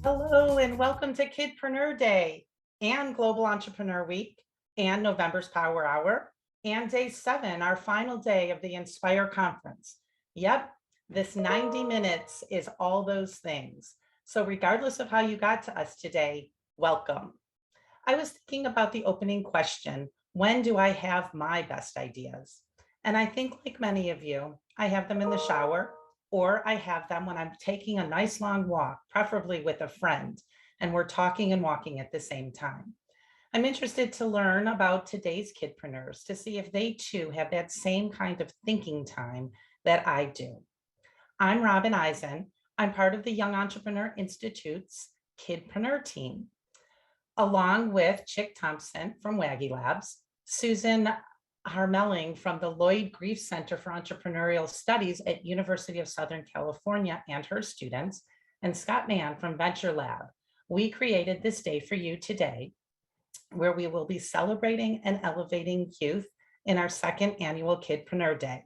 Hello and welcome to Kidpreneur Day and Global Entrepreneur Week and November's Power Hour and Day 7, our final day of the Inspire Conference. Yep, this 90 minutes is all those things. So regardless of how you got to us today, welcome. I was thinking about the opening question, when do I have my best ideas? And I think like many of you, I have them in the shower, or I have them when I'm taking a nice long walk, preferably with a friend, and we're talking and walking at the same time. I'm interested to learn about today's kidpreneurs to see if they too have that same kind of thinking time that I do. I'm Robin Eisen. I'm part of the Young Entrepreneur Institute's Kidpreneur team, along with Chick Thompson from WagiLabs, Susan Harmelling from the Lloyd Greif Center for Entrepreneurial Studies at University of Southern California and her students, and Scott Mann from Venturelab. We created this day for you today, where we will be celebrating and elevating youth in our second annual Kidpreneur Day.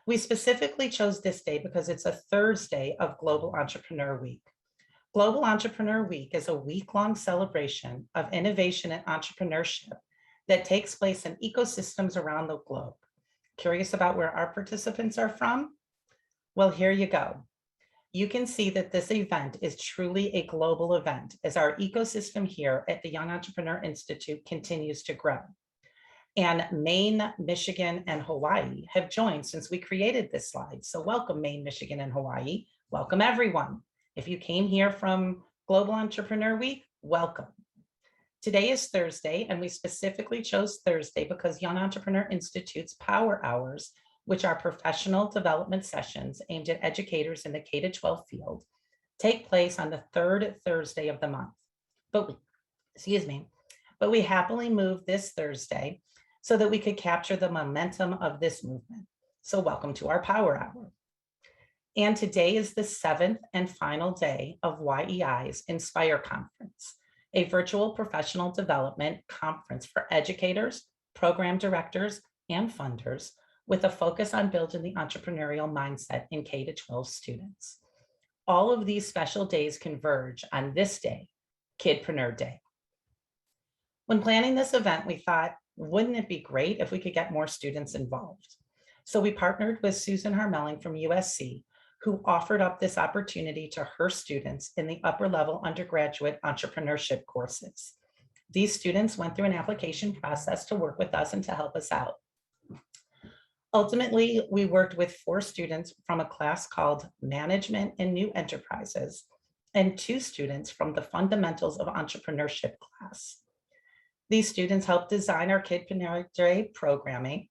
We specifically chose this day because it's a Thursday of Global Entrepreneur Week. Global Entrepreneur Week is a week-long celebration of innovation and entrepreneurship that takes place in ecosystems around the globe. Curious about where our participants are from? Well, here you go. You can see that this event is truly a global event as our ecosystem here at the Young Entrepreneur Institute continues to grow. And Maine, Michigan, and Hawaii have joined since we created this slide. So welcome, Maine, Michigan, and Hawaii. Welcome, everyone. If you came here from Global Entrepreneur Week, welcome. Today is Thursday, and we specifically chose Thursday because Young Entrepreneur Institute's Power Hours, which are professional development sessions aimed at educators in the K-12 field, take place on the third Thursday of the month. But we happily moved this Thursday so that we could capture the momentum of this movement. So welcome to our Power Hour. And today is the 7th and final day of YEI's Inspire Conference, a virtual professional development conference for educators, program directors, and funders with a focus on building the entrepreneurial mindset in K-12 students. All of these special days converge on this day, Kidpreneur Day. When planning this event, we thought, wouldn't it be great if we could get more students involved? So we partnered with Susan Harmelling from USC, who offered up this opportunity to her students in the upper level undergraduate entrepreneurship courses. These students went through an application process to work with us and to help us out. Ultimately, we worked with 4 students from a class called Management and New Enterprises and 2 students from the Fundamentals of Entrepreneurship class. These students helped design our Kidpreneur Day programming,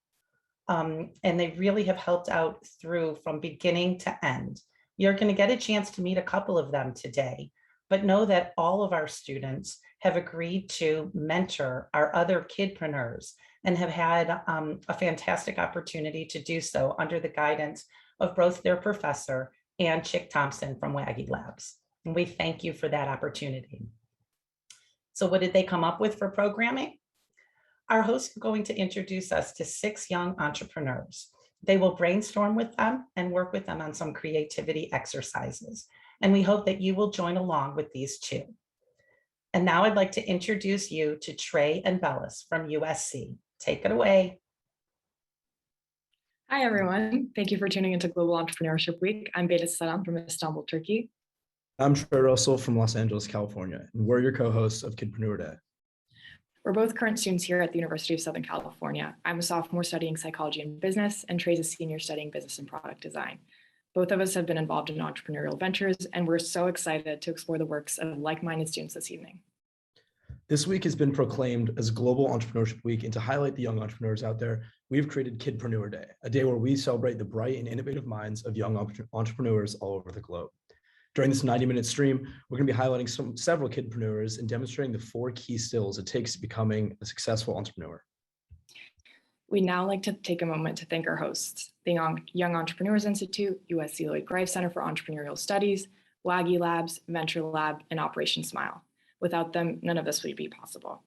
and they really have helped out through from beginning to end. You're going to get a chance to meet a couple of them today, but know that all of our students have agreed to mentor our other kidpreneurs and have had a fantastic opportunity to do so under the guidance of both their professor and Chick Thompson from WagiLabs. And we thank you for that opportunity. So what did they come up with for programming? Our hosts are going to introduce us to 6 young entrepreneurs. They will brainstorm with them and work with them on some creativity exercises. And we hope that you will join along with these 2. And now I'd like to introduce you to Trey and Bellis from USC. Take it away. Hi, everyone. Thank you for tuning into Global Entrepreneurship Week. I'm Beta Saddam from Istanbul, Turkey. I'm Trey Russell from Los Angeles, California, and we're your co-hosts of Kidpreneur Day. We're both current students here at the University of Southern California. I'm a sophomore studying psychology and business, and Trey's a senior studying business and product design. Both of us have been involved in entrepreneurial ventures, and we're so excited to explore the works of like-minded students this evening. This week has been proclaimed as Global Entrepreneurship Week, and to highlight the young entrepreneurs out there, we've created Kidpreneur Day, a day where we celebrate the bright and innovative minds of young entrepreneurs all over the globe. During this 90-minute stream, we're going to be highlighting several kidpreneurs and demonstrating the 4 key skills it takes to becoming a successful entrepreneur. We'd now like to take a moment to thank our hosts, the Young Entrepreneurs Institute, USC Lloyd Greif Center for Entrepreneurial Studies, WagiLabs, Venturelab, and Operation Smile. Without them, none of this would be possible.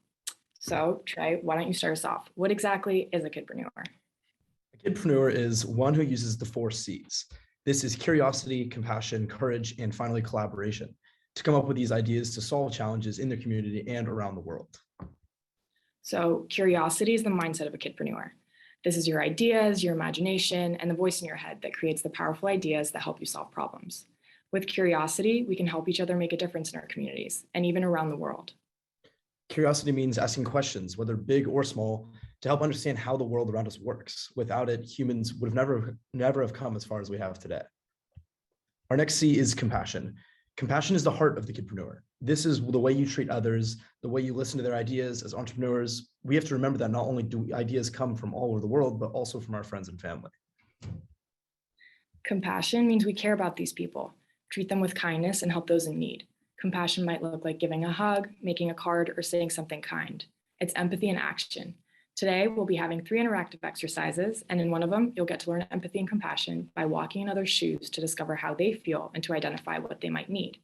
So, Trey, why don't you start us off? What exactly is a kidpreneur? A kidpreneur is one who uses the 4 C's. This is curiosity, compassion, courage, and finally collaboration to come up with these ideas to solve challenges in their community and around the world. So curiosity is the mindset of a kidpreneur. This is your ideas, your imagination, and the voice in your head that creates the powerful ideas that help you solve problems. With curiosity, we can help each other make a difference in our communities and even around the world. Curiosity means asking questions, whether big or small, to help understand how the world around us works. Without it, humans would have never have come as far as we have today. Our next C is compassion. Compassion is the heart of the kidpreneur. This is the way you treat others, the way you listen to their ideas. As entrepreneurs, we have to remember that not only do ideas come from all over the world, but also from our friends and family. Compassion means we care about these people, treat them with kindness, and help those in need. Compassion might look like giving a hug, making a card, or saying something kind. It's empathy in action. Today, we'll be having 3 interactive exercises, and in one of them, you'll get to learn empathy and compassion by walking in others' shoes to discover how they feel and to identify what they might need.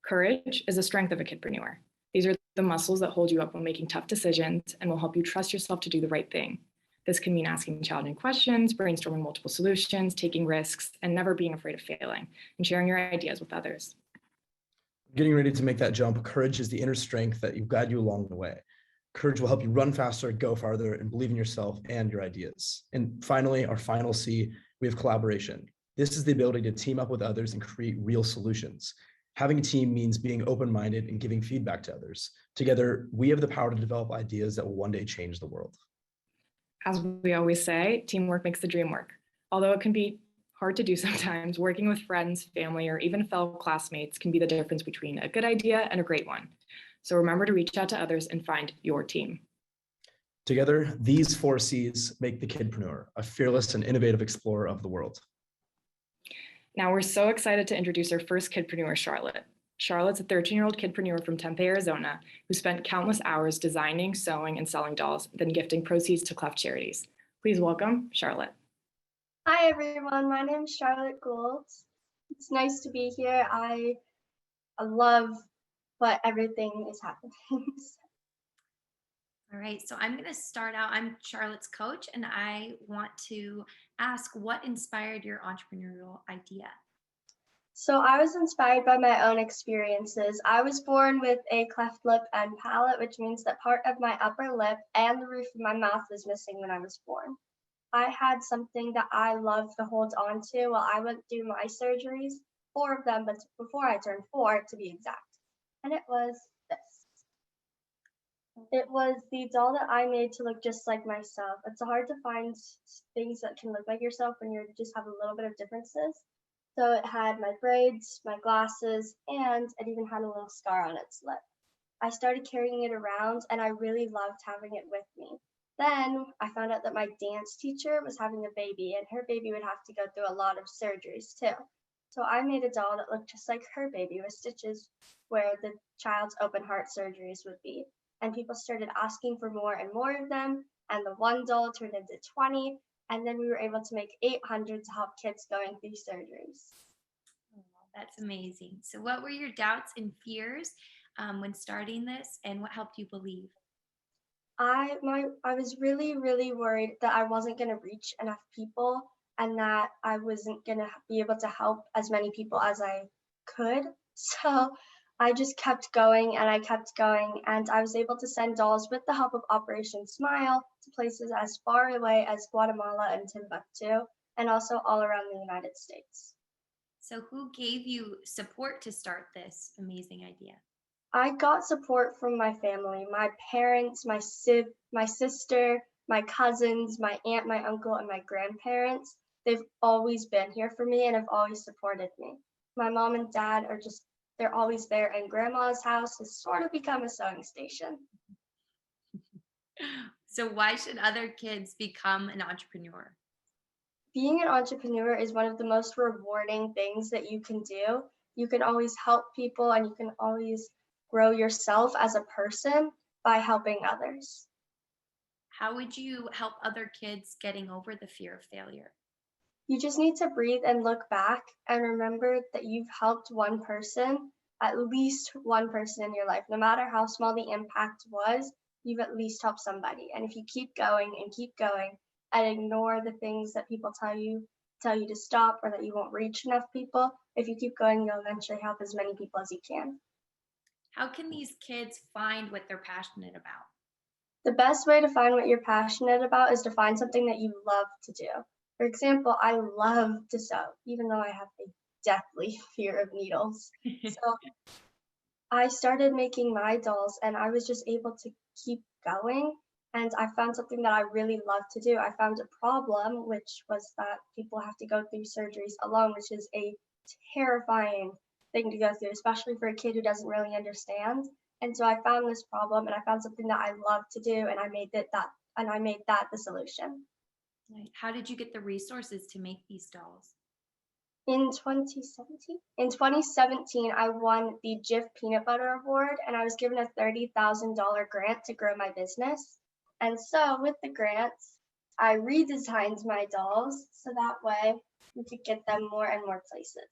Courage is a strength of a kidpreneur. These are the muscles that hold you up when making tough decisions and will help you trust yourself to do the right thing. This can mean asking challenging questions, brainstorming multiple solutions, taking risks, and never being afraid of failing, and sharing your ideas with others. Getting ready to make that jump, courage is the inner strength that will guide you along the way. Courage will help you run faster, go farther, and believe in yourself and your ideas. And finally, our final C, we have collaboration. This is the ability to team up with others and create real solutions. Having a team means being open-minded and giving feedback to others. Together, we have the power to develop ideas that will one day change the world. As we always say, teamwork makes the dream work. Although it can be hard to do sometimes, working with friends, family, or even fellow classmates can be the difference between a good idea and a great one. So remember to reach out to others and find your team. Together, these 4 C's make the kidpreneur, a fearless and innovative explorer of the world. Now we're so excited to introduce our first kidpreneur, Charlotte. Charlotte's a 13-year-old kidpreneur from Tempe, Arizona, who spent countless hours designing, sewing, and selling dolls, then gifting proceeds to cleft charities. Please welcome Charlotte. Hi everyone, my name is Charlotte Gould. It's nice to be here. I love what everything is happening. All right, so I'm going to start out. I'm Charlotte's coach, and I want to ask what inspired your entrepreneurial idea? So I was inspired by my own experiences. I was born with a cleft lip and palate, which means that part of my upper lip and the roof of my mouth was missing when I was born. I had something that I loved to hold on to while I went through my surgeries, 4 of them, but before I turned 4 to be exact. And it was this. It was the doll that I made to look just like myself. It's hard to find things that can look like yourself when you just have a little bit of differences. So it had my braids, my glasses, and it even had a little scar on its lip. I started carrying it around and I really loved having it with me. Then I found out that my dance teacher was having a baby and her baby would have to go through a lot of surgeries too. So I made a doll that looked just like her baby with stitches where the child's open heart surgeries would be. And people started asking for more and more of them. And the one doll turned into 20. And then we were able to make 800 to help kids going through surgeries. Oh, that's amazing. So what were your doubts and fears when starting this, and what helped you believe? I was really, really worried that I wasn't going to reach enough people and that I wasn't going to be able to help as many people as I could. So I just kept going and I kept going, and I was able to send dolls with the help of Operation Smile to places as far away as Guatemala and Timbuktu, and also all around the United States. So who gave you support to start this amazing idea? I got support from my family, my parents, my sister, my cousins, my aunt, my uncle, and my grandparents. They've always been here for me and have always supported me. My mom and dad they're always there, and grandma's house has sort of become a sewing station. So why should other kids become an entrepreneur? Being an entrepreneur is one of the most rewarding things that you can do. You can always help people and you can always grow yourself as a person by helping others. How would you help other kids getting over the fear of failure? You just need to breathe and look back and remember that you've helped one person, at least one person in your life. No matter how small the impact was, you've at least helped somebody. And if you keep going and ignore the things that people tell you to stop or that you won't reach enough people, if you keep going, you'll eventually help as many people as you can. How can these kids find what they're passionate about? The best way to find what you're passionate about is to find something that you love to do. For example, I love to sew, even though I have a deathly fear of needles. So I started making my dolls and I was just able to keep going. And I found something that I really love to do. I found a problem, which was that people have to go through surgeries alone, which is a terrifying thing to go through, especially for a kid who doesn't really understand. And so I found this problem and I found something that I love to do, and I made that the solution. Right. How did you get the resources to make these dolls? In 2017, I won the Jif Peanut Butter Award, and I was given a $30,000 grant to grow my business. And so with the grants, I redesigned my dolls so that way we could get them more and more places.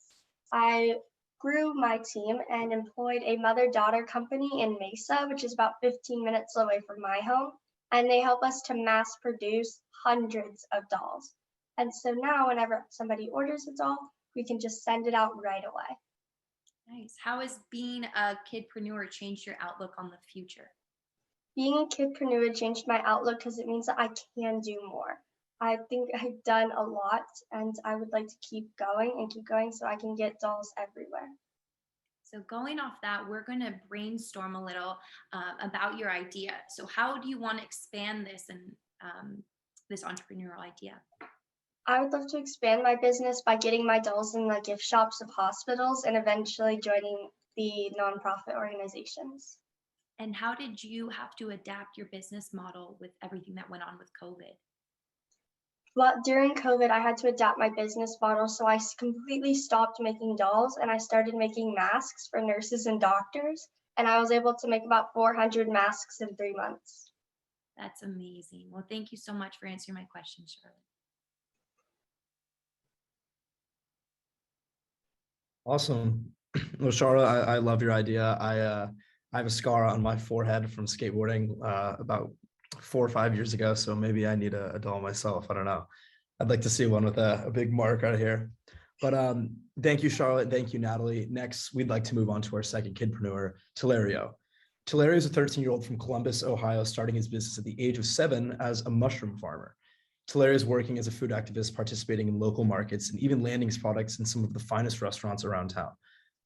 I grew my team and employed a mother-daughter company in Mesa, which is about 15 minutes away from my home, and they help us to mass produce hundreds of dolls. And so now whenever somebody orders a doll, we can just send it out right away. Nice. How has being a kidpreneur changed your outlook on the future? Being a kidpreneur changed my outlook because it means that I can do more. I think I've done a lot and I would like to keep going so I can get dolls everywhere. So going off that, we're going to brainstorm a little about your idea. So how do you want to expand this and this entrepreneurial idea? I would love to expand my business by getting my dolls in the gift shops of hospitals and eventually joining the nonprofit organizations. And how did you have to adapt your business model with everything that went on with COVID? Well, during COVID, I had to adapt my business model, so I completely stopped making dolls and I started making masks for nurses and doctors, and I was able to make about 400 masks in 3 months. That's amazing. Well, thank you so much for answering my question, Charlotte. Awesome. Well, Charlotte, I love your idea. I have a scar on my forehead from skateboarding about 4 or 5 years ago, so maybe I need a doll myself. I don't know. I'd like to see one with a big mark right here. But thank you, Charlotte. Thank you, Natalie. Next, we'd like to move on to our second kidpreneur, Telerio. Telerio is a 13-year-old from Columbus, Ohio, starting his business at the age of 7 as a mushroom farmer. Telerio is working as a food activist, participating in local markets, and even landing his products in some of the finest restaurants around town.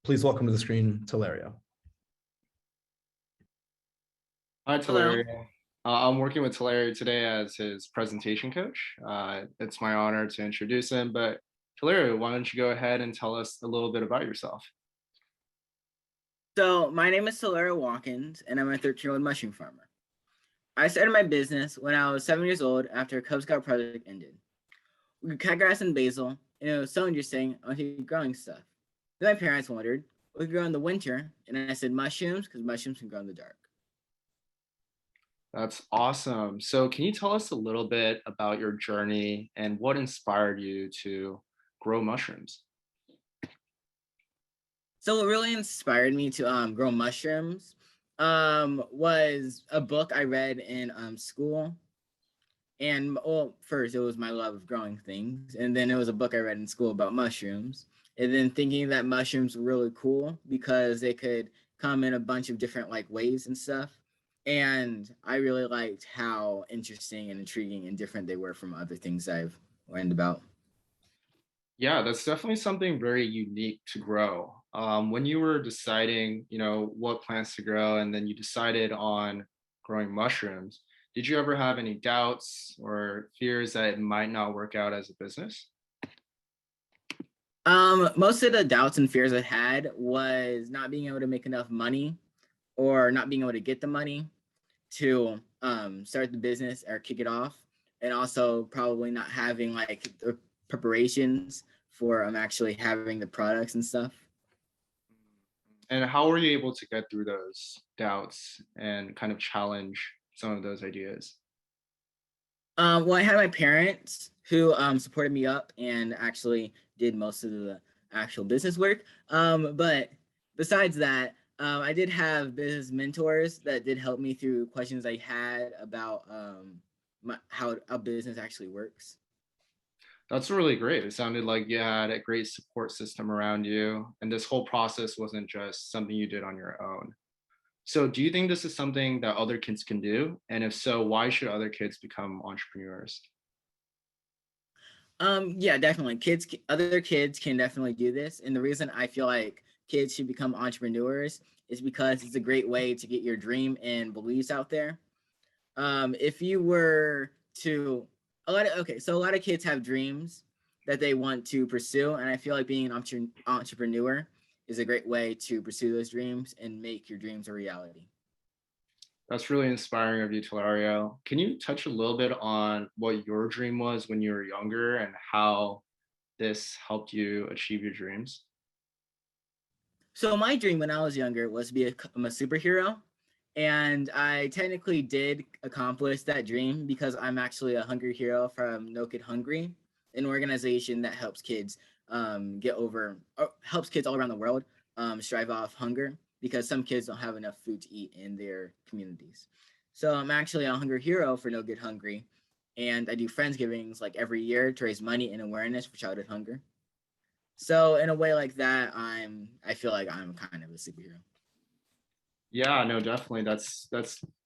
Please welcome to the screen, Telerio. Hi, Telerio. I'm working with Telerio today as his presentation coach. It's my honor to introduce him, but Telerio, why don't you go ahead and tell us a little bit about yourself? So my name is Telerio Watkins, and I'm a 13-year-old mushroom farmer. I started my business when I was 7 years old after a Cub Scout project ended. We grew cat grass and basil, and it was so interesting I wanted growing stuff. Then my parents wondered what we grow in the winter, and I said mushrooms because mushrooms can grow in the dark. That's awesome. So can you tell us a little bit about your journey and what inspired you to grow mushrooms? So what really inspired me to grow mushrooms was a book I read in school. And well, first it was my love of growing things, and then it was a book I read in school about mushrooms, and then thinking that mushrooms were really cool because they could come in a bunch of different like ways and stuff. And I really liked how interesting and intriguing and different they were from other things I've learned about. Yeah, that's definitely something very unique to grow. When you were deciding, what plants to grow, and then you decided on growing mushrooms, did you ever have any doubts or fears that it might not work out as a business? Most of the doubts and fears I had was not being able to make enough money or not being able to get the money to start the business or kick it off, and also probably not having like the preparations for actually having the products and stuff. And how were you able to get through those doubts and kind of challenge some of those ideas? Well, I had my parents who supported me up and actually did most of the actual business work. But besides that, I did have business mentors that did help me through questions I had about how a business actually works. That's really great. It sounded like you had a great support system around you, and this whole process wasn't just something you did on your own. So, do you think this is something that other kids can do? And if so, why should other kids become entrepreneurs? Yeah, definitely. Other kids can definitely do this. And the reason I feel like kids should become entrepreneurs is because it's a great way to get your dream and beliefs out there. If you were to a lot of kids have dreams that they want to pursue, and I feel like being an entrepreneur is a great way to pursue those dreams and make your dreams a reality. That's really inspiring of you, Talario. Can you touch a little bit on what your dream was when you were younger and how this helped you achieve your dreams? So my dream when I was younger was to become a superhero, and I technically did accomplish that dream because I'm actually a Hunger Hero from No Kid Hungry, an organization that helps kids helps kids all around the world strive off hunger because some kids don't have enough food to eat in their communities. So I'm actually a Hunger Hero for No Kid Hungry, and I do Friendsgivings like every year to raise money and awareness for childhood hunger. So in a way like that, I feel like I'm kind of a superhero. Yeah, no, definitely. That's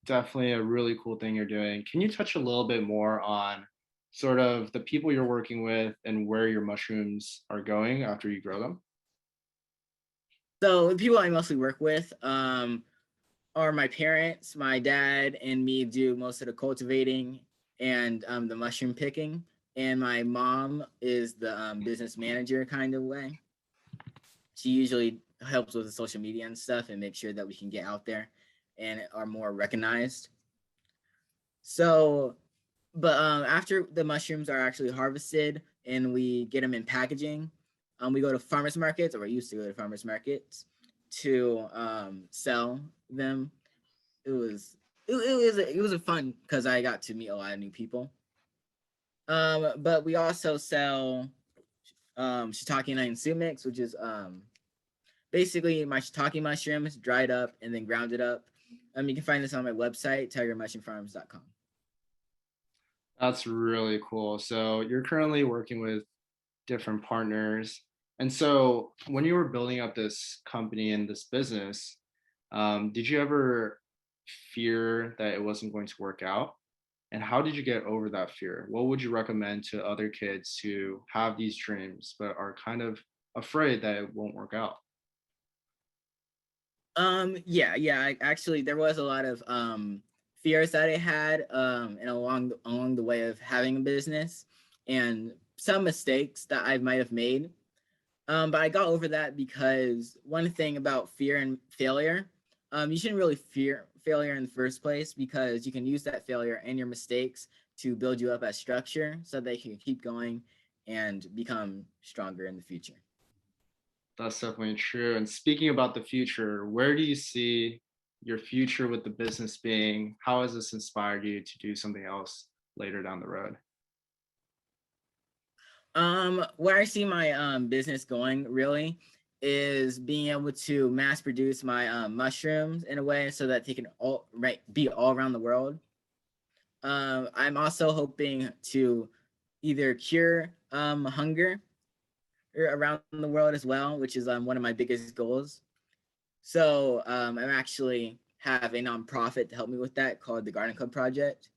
definitely a really cool thing you're doing. Can you touch a little bit more on sort of the people you're working with and where your mushrooms are going after you grow them? So the people I mostly work with are my parents. My dad and me do most of the cultivating and the mushroom picking. And my mom is the business manager kind of way. She usually helps with the social media and stuff and make sure that we can get out there and are more recognized. So, but after the mushrooms are actually harvested and we get them in packaging, we go to farmers markets, or we used to go to farmers markets to sell them. It was a fun because I got to meet a lot of new people. But we also sell shiitake and onion soup mix, which is basically my shiitake mushrooms dried up and then grounded up. You can find this on my website, tigermushroomfarms.com. That's really cool. So you're currently working with different partners. And so when you were building up this company and this business, did you ever fear that it wasn't going to work out? And how did you get over that fear? What would you recommend to other kids who have these dreams but are kind of afraid that it won't work out? Yeah. Actually, there was a lot of fears that I had, and along the way of having a business, and some mistakes that I might have made. But I got over that because one thing about fear and failure, you shouldn't really fear failure in the first place because you can use that failure and your mistakes to build you up as structure so they can keep going and become stronger in the future. That's definitely true. And speaking about the future, where do you see your future with the business being? How has this inspired you to do something else later down the road? Where I see my business going really is being able to mass produce my mushrooms in a way so that they can be all around the world. I'm also hoping to either cure hunger around the world as well, which is one of my biggest goals. So I actually have a nonprofit to help me with that called the Garden Club Project,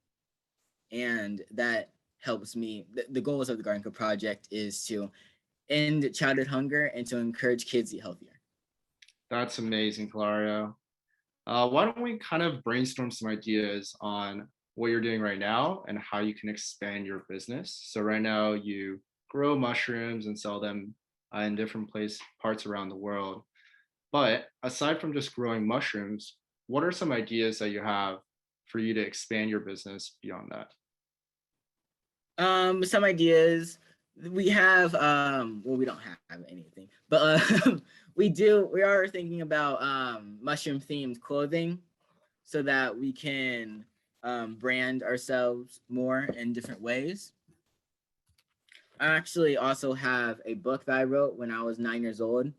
and that helps me. The goals of the Garden Club Project is to end childhood hunger and to encourage kids to eat healthier. That's amazing, Clario. Why don't we kind of brainstorm some ideas on what you're doing right now and how you can expand your business? So right now you grow mushrooms and sell them in different parts around the world. But aside from just growing mushrooms, what are some ideas that you have for you to expand your business beyond that? Some ideas we have. Well, we don't have anything, but we are thinking about mushroom themed clothing so that we can brand ourselves more in different ways. I actually also have a book that I wrote when I was 9 years old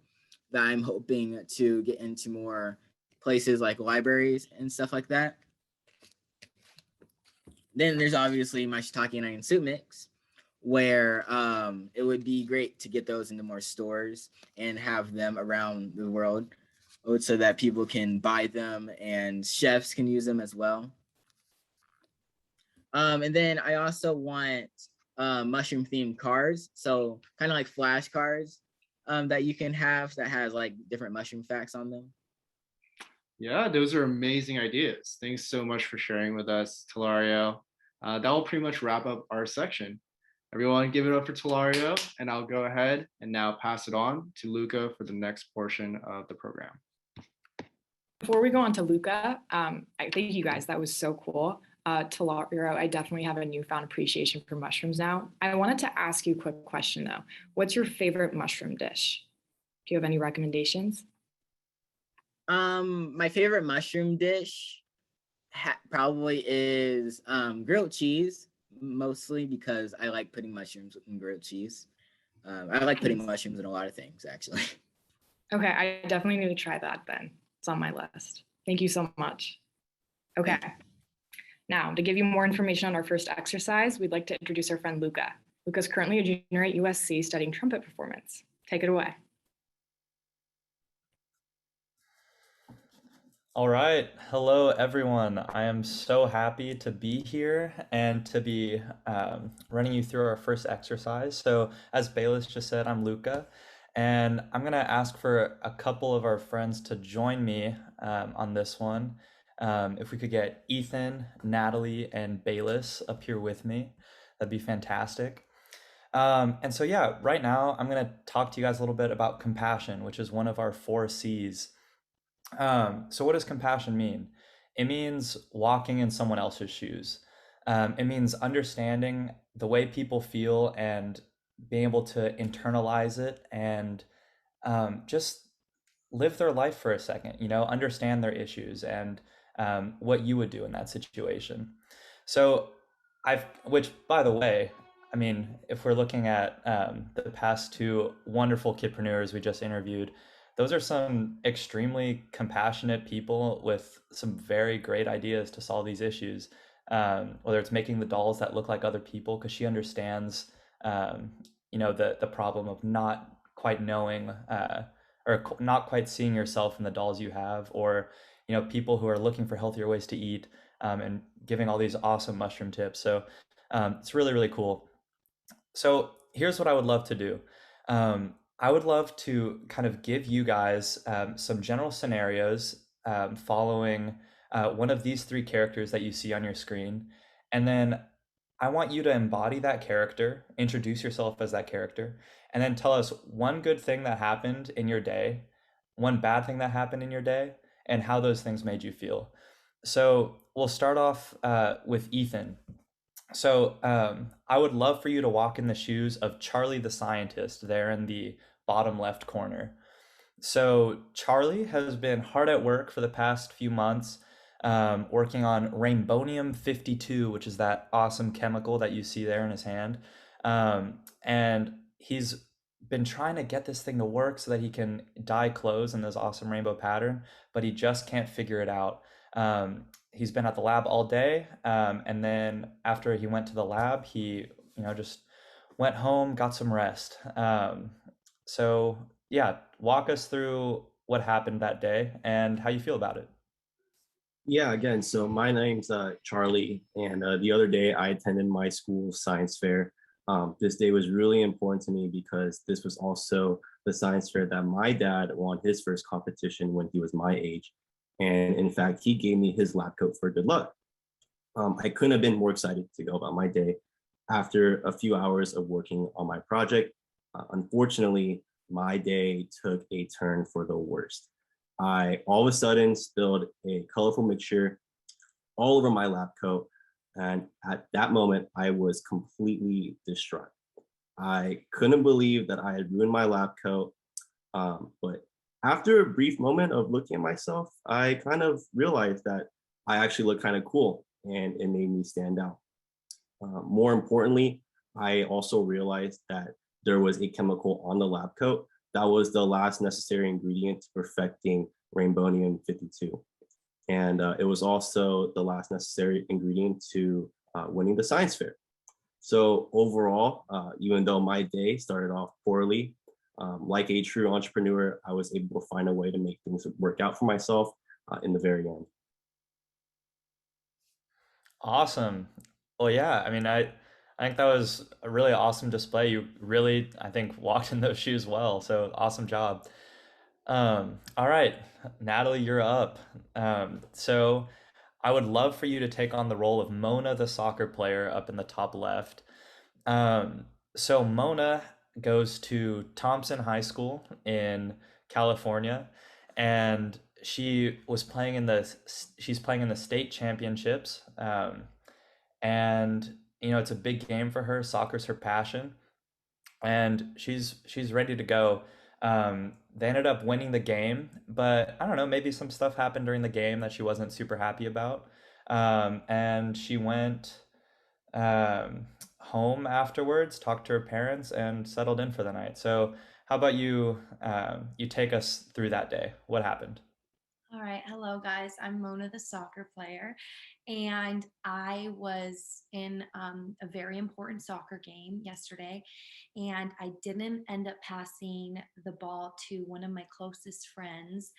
that I'm hoping to get into more places like libraries and stuff like that. Then there's obviously my shiitake and onion soup mix, where it would be great to get those into more stores and have them around the world so that people can buy them and chefs can use them as well. And then I also want mushroom themed cards. So kind of like flashcards that you can have that has like different mushroom facts on them. Yeah, those are amazing ideas. Thanks so much for sharing with us, Talario. That will pretty much wrap up our section. Everyone give it up for Talario, and I'll go ahead and now pass it on to Luca for the next portion of the program. Before we go on to Luca, I thank you guys. That was so cool. Talario, I definitely have a newfound appreciation for mushrooms now. I wanted to ask you a quick question though. What's your favorite mushroom dish? Do you have any recommendations? My favorite mushroom dish probably is grilled cheese, mostly because I like putting mushrooms in grilled cheese. I like putting mushrooms in a lot of things, actually. Okay, I definitely need to try that then. It's on my list. Thank you so much. Okay. Now, to give you more information on our first exercise, we'd like to introduce our friend Luca. Luca's currently a junior at USC studying trumpet performance. Take it away. All right. Hello, everyone. I am so happy to be here and to be running you through our first exercise. So, as Bayless just said, I'm Luca, and I'm going to ask for a couple of our friends to join me on this one. If we could get Ethan, Natalie, and Bayless up here with me, that'd be fantastic. And so, yeah, right now I'm going to talk to you guys a little bit about compassion, which is one of our 4 C's. So what does compassion mean? It means walking in someone else's shoes. It means understanding the way people feel and being able to internalize it and just live their life for a second, understand their issues and what you would do in that situation. So which by the way, I mean, if we're looking at the past 2 wonderful kidpreneurs we just interviewed, those are some extremely compassionate people with some very great ideas to solve these issues. Whether it's making the dolls that look like other people, because she understands, the problem of not quite knowing or not quite seeing yourself in the dolls you have, or people who are looking for healthier ways to eat, and giving all these awesome mushroom tips. So it's really, really cool. So here's what I would love to do. I would love to kind of give you guys some general scenarios following one of these 3 characters that you see on your screen. And then I want you to embody that character, introduce yourself as that character, and then tell us one good thing that happened in your day, one bad thing that happened in your day, and how those things made you feel. So we'll start off with Ethan. So I would love for you to walk in the shoes of Charlie the scientist there in the bottom left corner. So Charlie has been hard at work for the past few months, working on Raimbonium 52, which is that awesome chemical that you see there in his hand. And he's been trying to get this thing to work so that he can dye clothes in this awesome rainbow pattern, but he just can't figure it out. He's been at the lab all day, and then after he went to the lab, he just went home, got some rest. So yeah, walk us through what happened that day and how you feel about it. Yeah, again, so my name's Charlie, and the other day I attended my school's science fair. This day was really important to me because this was also the science fair that my dad won his first competition when he was my age. And in fact, he gave me his lab coat for good luck. I couldn't have been more excited to go about my day after a few hours of working on my project. Unfortunately, my day took a turn for the worst. I all of a sudden spilled a colorful mixture all over my lab coat. And at that moment, I was completely distraught. I couldn't believe that I had ruined my lab coat. But after a brief moment of looking at myself, I kind of realized that I actually looked kind of cool and it made me stand out. More importantly, I also realized that there was a chemical on the lab coat that was the last necessary ingredient to perfecting Raimbonium 52. And it was also the last necessary ingredient to winning the science fair. So overall, even though my day started off poorly, like a true entrepreneur, I was able to find a way to make things work out for myself in the very end. Awesome. Well, yeah, I mean, I think that was a really awesome display. You really, I think, walked in those shoes well. So awesome job. All right, Natalie, you're up. So I would love for you to take on the role of Mona, the soccer player, up in the top left. So Mona goes to Thompson High School in California, and she's playing in the state championships. And it's a big game for her. Soccer's her passion, and she's ready to go. They ended up winning the game, but I don't know, maybe some stuff happened during the game that she wasn't super happy about. And she went um, home afterwards, talked to her parents, and settled in for the night. So, how about you? You take us through that day. What happened? All right. Hello, guys. I'm Mona, the soccer player, and I was in a very important soccer game yesterday, and I didn't end up passing the ball to one of my closest friends,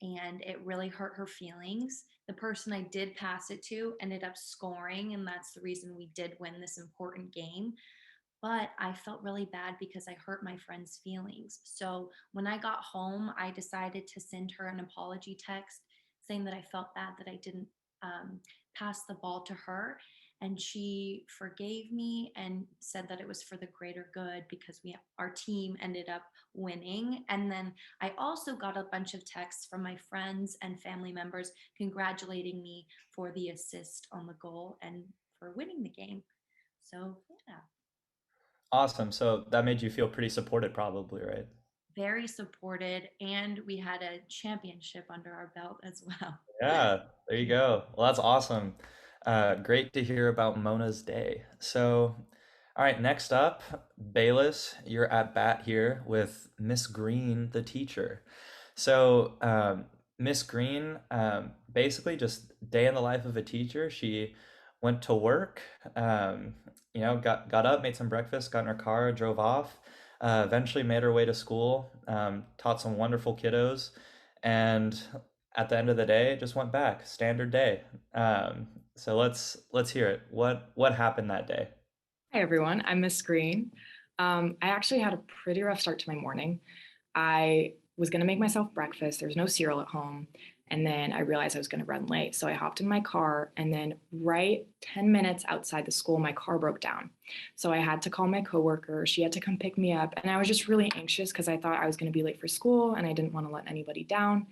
and it really hurt her feelings. The person I did pass it to ended up scoring, and that's the reason we did win this important game. But I felt really bad because I hurt my friend's feelings. So when I got home, I decided to send her an apology text saying that I felt bad that I didn't um, pass the ball to her. And she forgave me and said that it was for the greater good because our team ended up winning. And then I also got a bunch of texts from my friends and family members congratulating me for the assist on the goal and for winning the game. So yeah. Awesome. So that made you feel pretty supported, probably, right? Very supported, and we had a championship under our belt as well. Yeah, there you go. Well, that's awesome. Great to hear about Mona's day. So, all right, next up, Bayless, you're at bat here with Miss Green, the teacher. So, Miss Green, basically just day in the life of a teacher. She went to work, got up, made some breakfast, got in her car, drove off, eventually made her way to school, taught some wonderful kiddos, and at the end of the day, just went back. Standard day. So let's hear it. What happened that day? Hi, everyone. I'm Miss Green. I actually had a pretty rough start to my morning. I was going to make myself breakfast. There was no cereal at home. And then I realized I was going to run late. So I hopped in my car. And then right 10 minutes outside the school, my car broke down. So I had to call my coworker. She had to come pick me up. And I was just really anxious because I thought I was going to be late for school and I didn't want to let anybody down.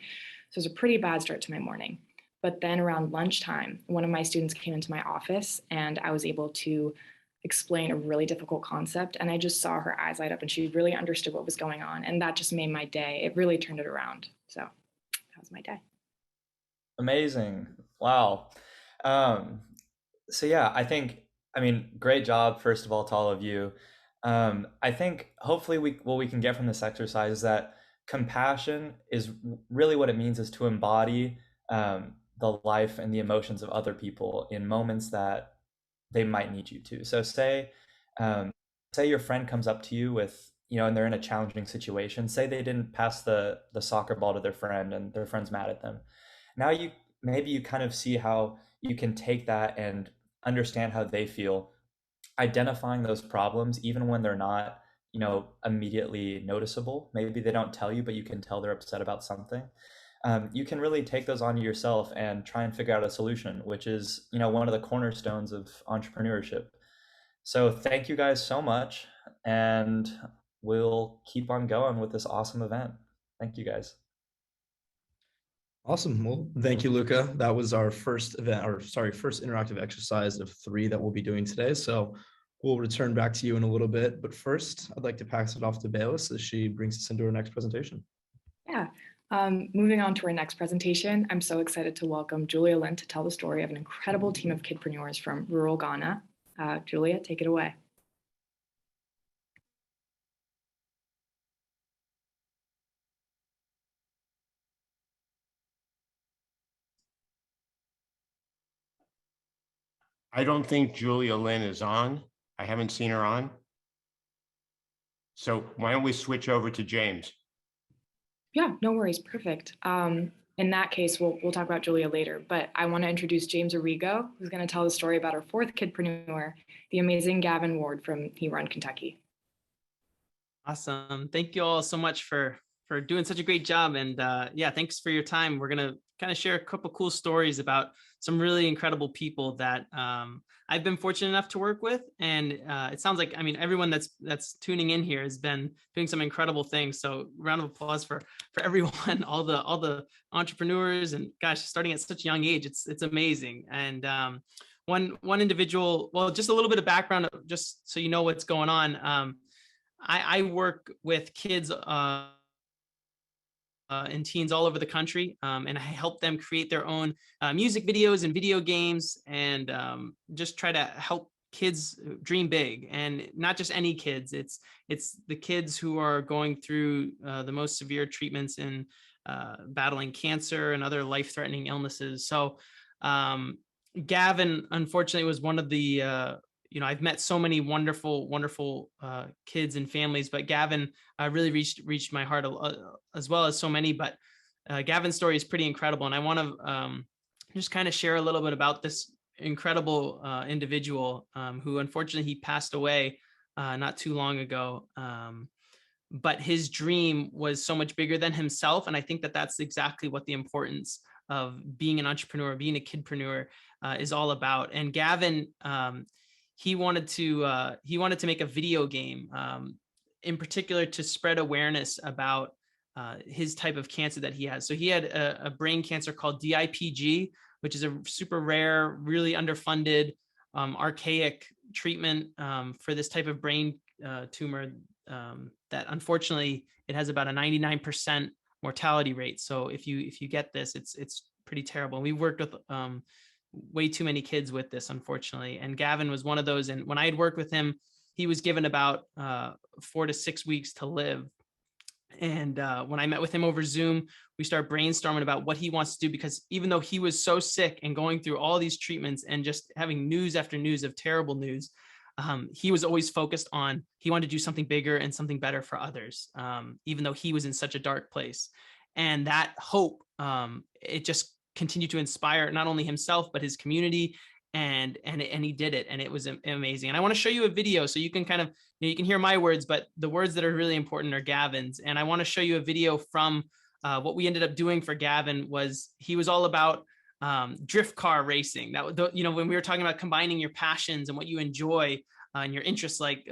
So it was a pretty bad start to my morning. But then around lunchtime, one of my students came into my office and I was able to explain a really difficult concept. And I just saw her eyes light up and she really understood what was going on. And that just made my day. It really turned it around. So that was my day. Amazing. Wow. Um, so yeah, I mean, great job, first of all, to all of you. I think hopefully what we can get from this exercise is that compassion is really what it means is to embody the life and the emotions of other people in moments that they might need you to. So um, say your friend comes up to you with, and they're in a challenging situation. Say they didn't pass the soccer ball to their friend and their friend's mad at them. Now maybe you kind of see how you can take that and understand how they feel, identifying those problems even when they're not, immediately noticeable. Maybe they don't tell you, but you can tell they're upset about something. You can really take those onto yourself and try and figure out a solution, which is, one of the cornerstones of entrepreneurship. So thank you guys so much, and we'll keep on going with this awesome event. Thank you guys. Awesome. Well, thank you, Luca. That was our first event, first interactive exercise of 3 that we'll be doing today. So we'll return back to you in a little bit. But first, I'd like to pass it off to Bayless as she brings us into our next presentation. Yeah. Moving on to our next presentation, I'm so excited to welcome Julia Lynn to tell the story of an incredible team of kidpreneurs from rural Ghana. Julia, take it away. I don't think Julia Lynn is on. I haven't seen her on. So why don't we switch over to James? Yeah, no worries. Perfect. In that case, we'll talk about Julia later, but I want to introduce James Arrigo, who's going to tell the story about our fourth kidpreneur, the amazing Gavin Ward from Hebron, Kentucky. Awesome. Thank you all so much for doing such a great job. And yeah, thanks for your time. We're going to kind of share a couple cool stories about some really incredible people that I've been fortunate enough to work with. And it sounds like, I mean, everyone that's tuning in here has been doing some incredible things. So round of applause for everyone, all the entrepreneurs, and gosh, starting at such a young age, it's amazing. And one individual, well, just a little bit of background, just so you know what's going on. I work with kids and teens all over the country, and I help them create their own music videos and video games, and just try to help kids dream big. And not just any kids, it's the kids who are going through the most severe treatments in battling cancer and other life-threatening illnesses. So Gavin, unfortunately, was one of the I've met so many wonderful kids and families, but Gavin really reached my heart as well as so many. But Gavin's story is pretty incredible, and I want to just kind of share a little bit about this incredible individual who unfortunately he passed away not too long ago. But his dream was so much bigger than himself, and I think that that's exactly what the importance of being an entrepreneur, being a kidpreneur, is all about. And Gavin, he wanted to make a video game, in particular to spread awareness about his type of cancer that he has. So he had a brain cancer called DIPG, which is a super rare, really underfunded, archaic treatment for this type of brain tumor that unfortunately it has about a 99% mortality rate. So if you get this, it's pretty terrible. And we worked with way too many kids with this, unfortunately. And Gavin was one of those. And when I had worked with him, he was given about 4 to 6 weeks to live. And when I met with him over Zoom, we started brainstorming about what he wants to do, because even though he was so sick and going through all these treatments and just having news after news of terrible news, he was always focused on, he wanted to do something bigger and something better for others, even though he was in such a dark place. And that hope, it just continued to inspire not only himself, but his community. And he did it. And it was amazing. And I want to show you a video so you can kind of, you can hear my words, but the words that are really important are Gavin's. And I want to show you a video from what we ended up doing for Gavin. Was he was all about drift car racing. That, when we were talking about combining your passions and what you enjoy and your interests, like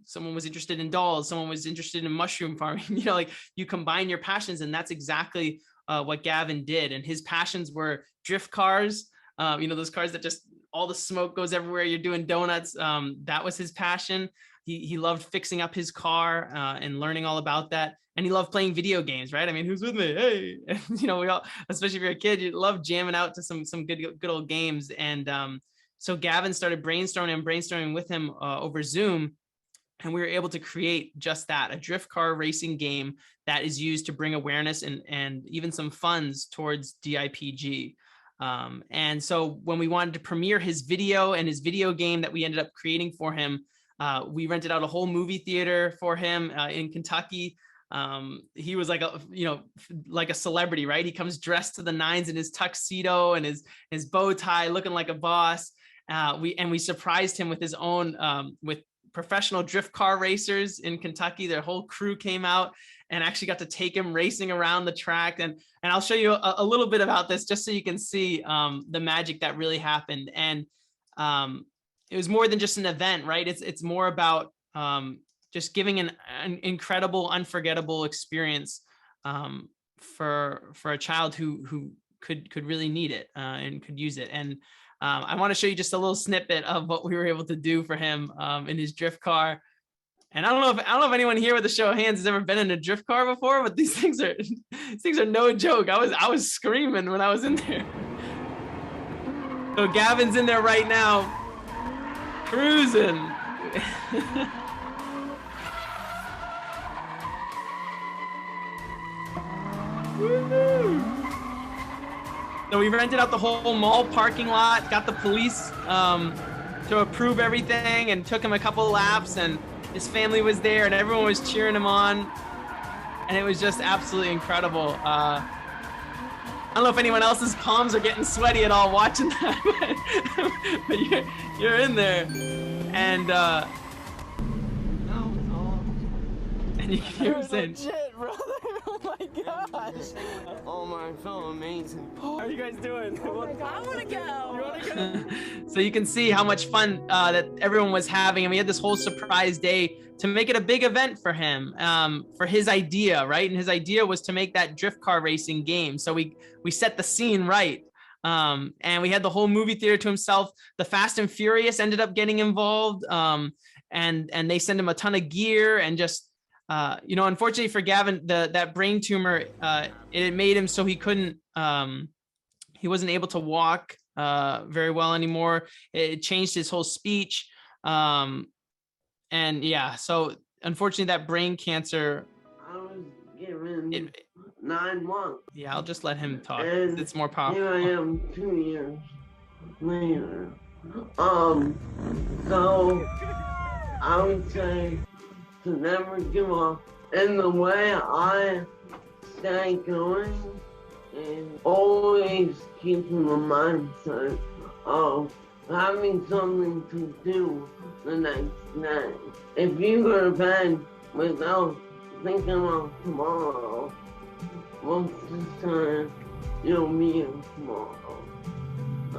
someone was interested in dolls, someone was interested in mushroom farming, like you combine your passions. And that's exactly what Gavin did. And his passions were drift cars, those cars that just all the smoke goes everywhere. You're doing donuts. That was his passion. He loved fixing up his car and learning all about that. And he loved playing video games, right? I mean, who's with me? Hey, we all, especially if you're a kid, you love jamming out to some good old games. And so Gavin started brainstorming with him over Zoom. And we were able to create just that, a drift car racing game that is used to bring awareness and even some funds towards DIPG. And so when we wanted to premiere his video and his video game that we ended up creating for him, we rented out a whole movie theater for him in Kentucky. He was like a celebrity, right? He comes dressed to the nines in his tuxedo and his bow tie, looking like a boss. We surprised him with his own, with professional drift car racers in Kentucky. Their whole crew came out and actually got to take him racing around the track. And I'll show you a little bit about this just so you can see the magic that really happened. And it was more than just an event, right? It's more about just giving an incredible, unforgettable experience for a child who could really need it and could use it. And I want to show you just a little snippet of what we were able to do for him in his drift car. And I don't know if anyone here with a show of hands has ever been in a drift car before, but these things are no joke. I was screaming when I was in there. So Gavin's in there right now, cruising. Woo-hoo. So we rented out the whole mall parking lot, got the police to approve everything and took him a couple of laps, and his family was there and everyone was cheering him on. And it was just absolutely incredible. I don't know if anyone else's palms are getting sweaty at all watching that, but you're in there. And and you can hear him saying, legit, brother. Oh my gosh. Oh my, so amazing. How are you guys doing? Oh my God. I want to go. You want to go? So you can see how much fun that everyone was having. And we had this whole surprise day to make it a big event for him, for his idea, right? And his idea was to make that drift car racing game. So we set the scene right. And we had the whole movie theater to himself. The Fast and Furious ended up getting involved, and they sent him a ton of gear and just, unfortunately for Gavin, that brain tumor, it made him so he couldn't, he wasn't able to walk very well anymore. It changed his whole speech. And yeah, so unfortunately that brain cancer. I was given 9 months. Yeah, I'll just let him talk. And It's more powerful. here I am 2 years later. So I would say to never give up. And the way I stay going is always keeping the mindset of having something to do the next day. If you go to bed without thinking of tomorrow, most of the time you'll be in tomorrow. I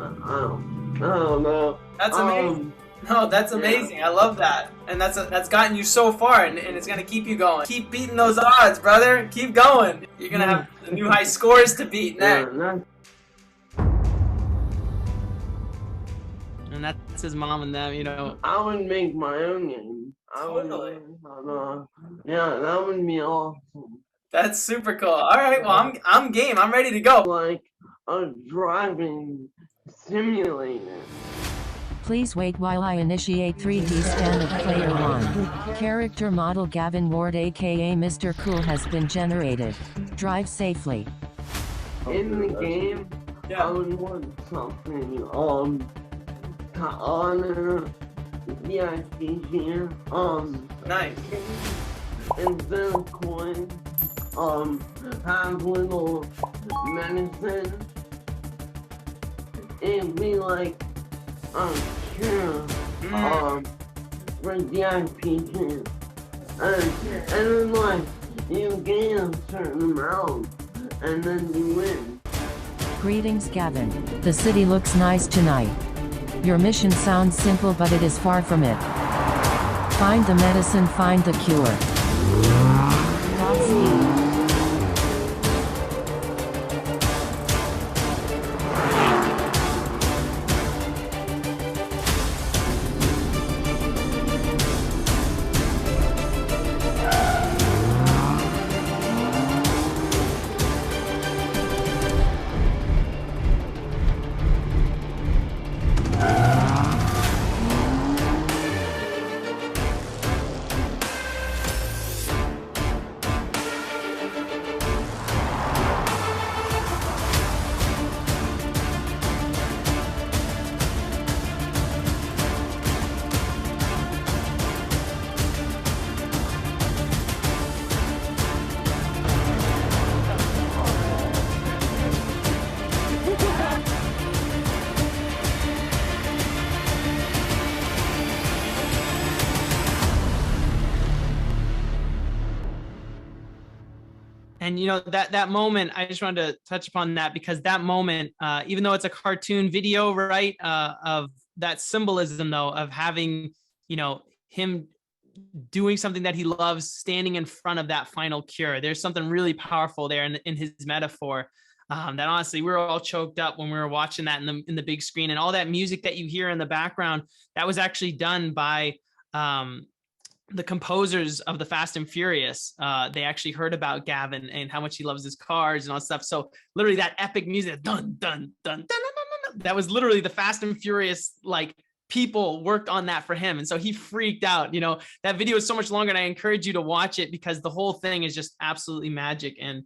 don't know. That's amazing. No, that's amazing. Yeah. I love that. And that's gotten you so far, and it's going to keep you going. Keep beating those odds, brother. Keep going. You're going to have new high scores to beat next. Yeah, And that's his mom and them, I would make my own game. Totally. Yeah, that would be awesome. That's super cool. All right, well, I'm game. I'm ready to go. Like a driving simulator. Please wait while I initiate 3D scan of player 1. Character model Gavin Ward aka Mr. Cool has been generated. Drive safely. In the game, I would want something to honor VIP here. Nice. Instead of coins, have little medicine. It'd be like cure for VIP kids. And then like you gain a certain amount and then you win. Greetings Gavin. The city looks nice tonight. Your mission sounds simple but it is far from it. Find the medicine, find the cure. Godspeed. And that moment, I just wanted to touch upon that because that moment, even though it's a cartoon video, right, of that symbolism though of having, him doing something that he loves, standing in front of that final cure. There's something really powerful there in his metaphor. That honestly, we were all choked up when we were watching that in the big screen, and all that music that you hear in the background, that was actually done by the composers of the Fast and Furious. They actually heard about Gavin and how much he loves his cars and all that stuff. So literally that epic music, dun, dun, dun, dun, dun, dun, dun, that was literally the Fast and Furious, people worked on that for him. And so he freaked out. That video is so much longer, and I encourage you to watch it because the whole thing is just absolutely magic, and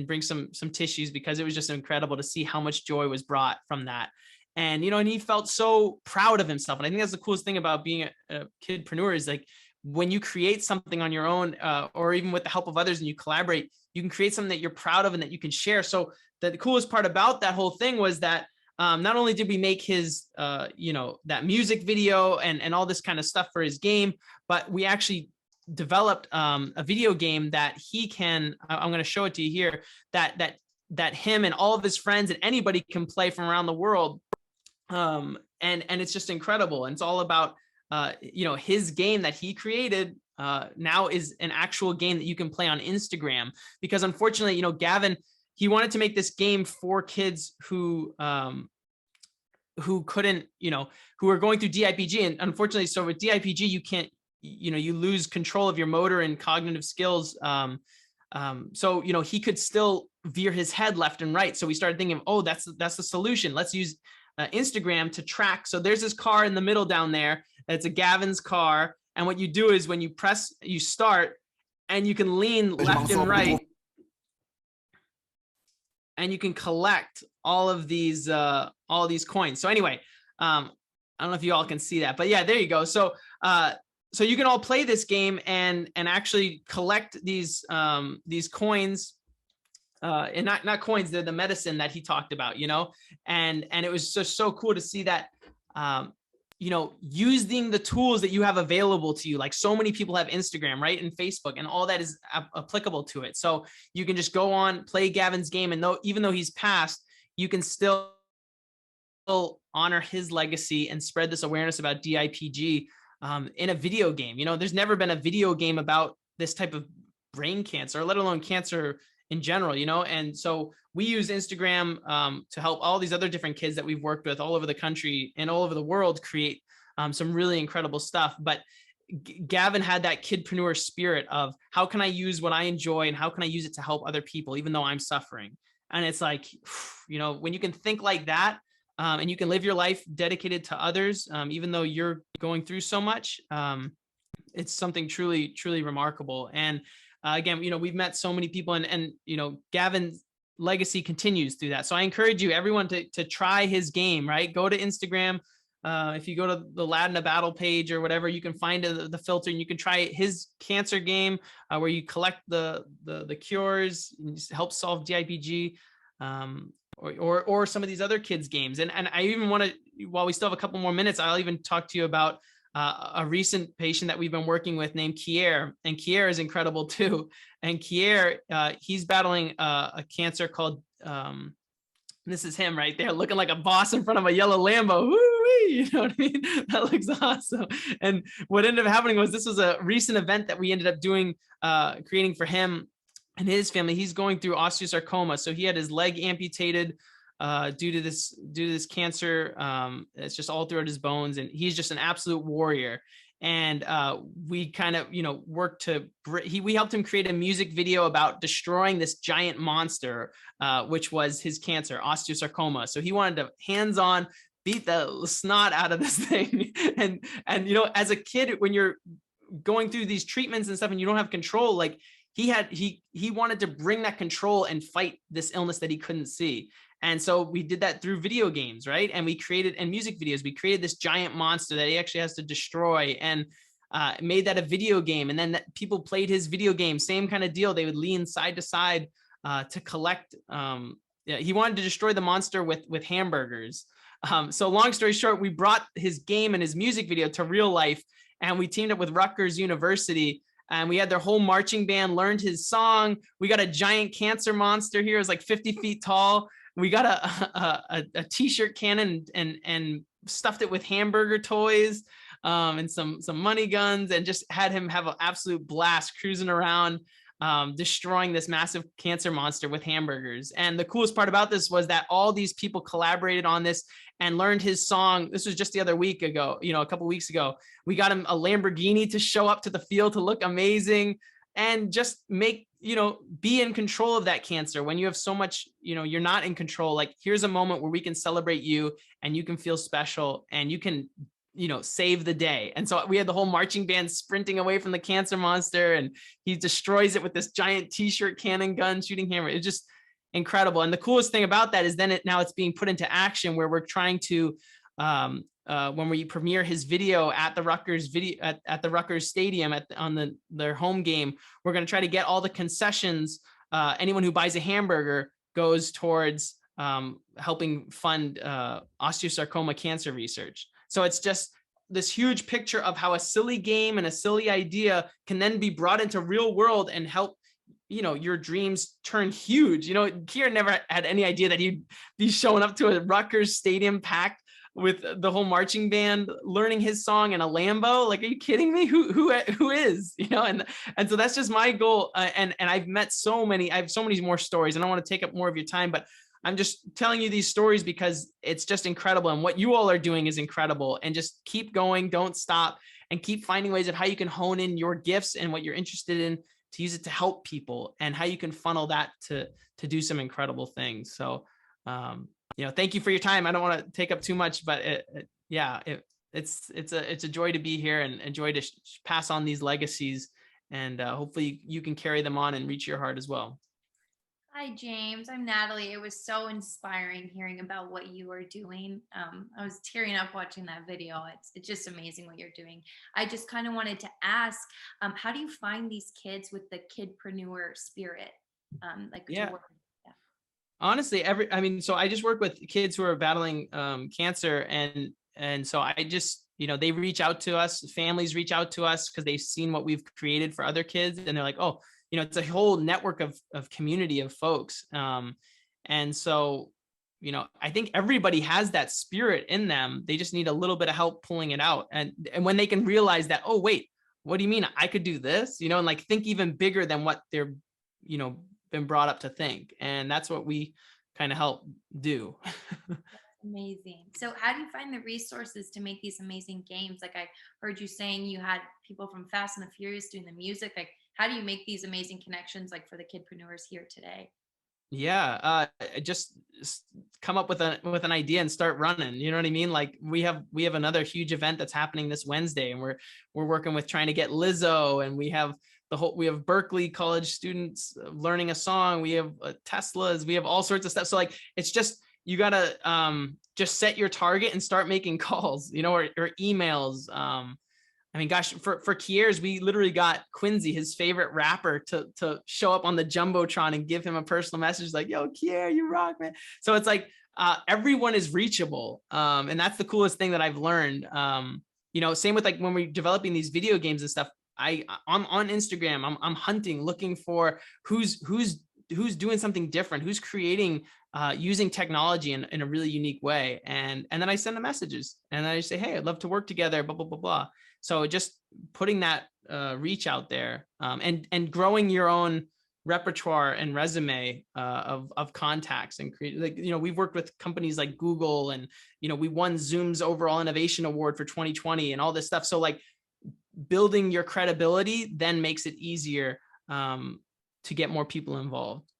bring some tissues because it was just incredible to see how much joy was brought from that. And, and he felt so proud of himself. And I think that's the coolest thing about being a kidpreneur is like, when you create something on your own, or even with the help of others and you collaborate, you can create something that you're proud of and that you can share. So the coolest part about that whole thing was that not only did we make his, that music video and all this kind of stuff for his game, but we actually developed a video game that he can, I'm going to show it to you here, that him and all of his friends and anybody can play from around the world. And it's just incredible. And it's all about, his game that he created now is an actual game that you can play on Instagram, because unfortunately, Gavin, he wanted to make this game for kids who couldn't, who are going through DIPG. And unfortunately, so with DIPG, you can't, you lose control of your motor and cognitive skills. So, he could still veer his head left and right. So we started thinking, oh, that's the solution. Let's use Instagram to track. So there's this car in the middle down there. It's a Gavin's car. And what you do is when you press, you start, and you can lean left and right, and you can collect all of these coins. So anyway, I don't know if you all can see that, but yeah, there you go. So so you can all play this game and actually collect these coins, and not coins, they're the medicine that he talked about, and it was just so cool to see that, using the tools that you have available to you. Like so many people have Instagram, right? And Facebook, and all that is applicable to it. So you can just go on, play Gavin's game. And even though he's passed, you can still honor his legacy and spread this awareness about DIPG in a video game. There's never been a video game about this type of brain cancer, let alone cancer in general, and so we use Instagram to help all these other different kids that we've worked with all over the country and all over the world create some really incredible stuff. But Gavin had that kidpreneur spirit of how can I use what I enjoy and how can I use it to help other people, even though I'm suffering. And it's like, when you can think like that, and you can live your life dedicated to others, even though you're going through so much, it's something truly, truly remarkable. And again, we've met so many people, and Gavin's legacy continues through that. So I encourage you, everyone, to try his game, right? Go to Instagram. If you go to the Lad in a Battle page or whatever, you can find the filter, and you can try his cancer game where you collect the cures and help solve DIPG, or some of these other kids' games. And I even want to, while we still have a couple more minutes, I'll even talk to you about a recent patient that we've been working with named Kier, and Kier is incredible too. And Kier, he's battling a cancer called, this is him right there, looking like a boss in front of a yellow Lambo. Woo-wee, you know what I mean? That looks awesome. And what ended up happening was this was a recent event that we ended up doing, creating for him and his family. He's going through osteosarcoma. So he had his leg amputated due to this cancer. It's just all throughout his bones, and he's just an absolute warrior. And we kind of, worked we helped him create a music video about destroying this giant monster, which was his cancer, osteosarcoma. So he wanted to hands-on beat the snot out of this thing. And as a kid, when you're going through these treatments and stuff and you don't have control, like he wanted to bring that control and fight this illness that he couldn't see. And so we did that through video games, right? And music videos. We created this giant monster that he actually has to destroy, and made that a video game. And then people played his video game, same kind of deal. They would lean side to side to collect. He wanted to destroy the monster with hamburgers. So long story short, we brought his game and his music video to real life, and we teamed up with Rutgers University. And we had their whole marching band learned his song. We got a giant cancer monster here. It was like 50 feet tall. We got a t-shirt cannon and stuffed it with hamburger toys, and some money guns, and just had him have an absolute blast cruising around, destroying this massive cancer monster with hamburgers. And the coolest part about this was that all these people collaborated on this and learned his song. This was just the other week ago, a couple weeks ago. We got him a Lamborghini to show up to the field to look amazing, and just make, be in control of that cancer. When you have so much, you're not in control. Like, here's a moment where we can celebrate you, and you can feel special, and you can, save the day. And so we had the whole marching band sprinting away from the cancer monster, and he destroys it with this giant t-shirt cannon gun shooting hammer. incredible. And the coolest thing about that is then now it's being put into action, where we're trying to, when we premiere his video at the Rutgers at the Rutgers Stadium on their home game, we're going to try to get all the concessions. Anyone who buys a hamburger goes towards helping fund osteosarcoma cancer research. So it's just this huge picture of how a silly game and a silly idea can then be brought into real world and help, your dreams turn huge. Kier never had any idea that he'd be showing up to a Rutgers Stadium packed with the whole marching band, learning his song in a Lambo. Like, are you kidding me? Who is, and so that's just my goal. And I've met I have so many more stories, and I don't want to take up more of your time, but I'm just telling you these stories because it's just incredible. And what you all are doing is incredible, and just keep going, don't stop, and keep finding ways of how you can hone in your gifts and what you're interested in to use it to help people, and how you can funnel that to do some incredible things. So, thank you for your time. I don't want to take up too much, but it's a joy to be here, and a joy to pass on these legacies, and hopefully you can carry them on and reach your heart as well. Hi, James. I'm Natalie. It was so inspiring hearing about what you are doing. I was tearing up watching that video. It's just amazing what you're doing. I just kind of wanted to ask, how do you find these kids with the kidpreneur spirit? Honestly, so I just work with kids who are battling cancer, and so I just, they reach out to us, families reach out to us because they've seen what we've created for other kids, and they're like, oh, it's a whole network of community of folks. And so, I think everybody has that spirit in them. They just need a little bit of help pulling it out. And when they can realize that, oh, wait, what do you mean I could do this? And like think even bigger than what they're, been brought up to think. And that's what we kind of help do. Amazing. So how do you find the resources to make these amazing games? Like, I heard you saying you had people from Fast and the Furious doing the music. Like, how do you make these amazing connections, like for the kidpreneurs here today? Yeah, just come up with an idea and start running. You know what I mean? Like, we have another huge event that's happening this Wednesday, and we're working with trying to get Lizzo, and we have Berkeley College students learning a song. We have Teslas. We have all sorts of stuff. So like, it's just, you gotta just set your target and start making calls, or emails. Gosh, for Kier's, we literally got Quincy, his favorite rapper, to show up on the Jumbotron and give him a personal message like, yo, Kier, you rock, man. So it's like, everyone is reachable. And that's the coolest thing that I've learned. Same with like when we're developing these video games and stuff, I'm on Instagram, I'm hunting, looking for who's doing something different, who's creating, using technology in a really unique way. And then I send the messages, and then I say, hey, I'd love to work together, blah, blah, blah, blah. So just putting that reach out there, and growing your own repertoire and resume of contacts, and create, like, we've worked with companies like Google, and, we won Zoom's overall innovation award for 2020 and all this stuff. So like, building your credibility then makes it easier to get more people involved.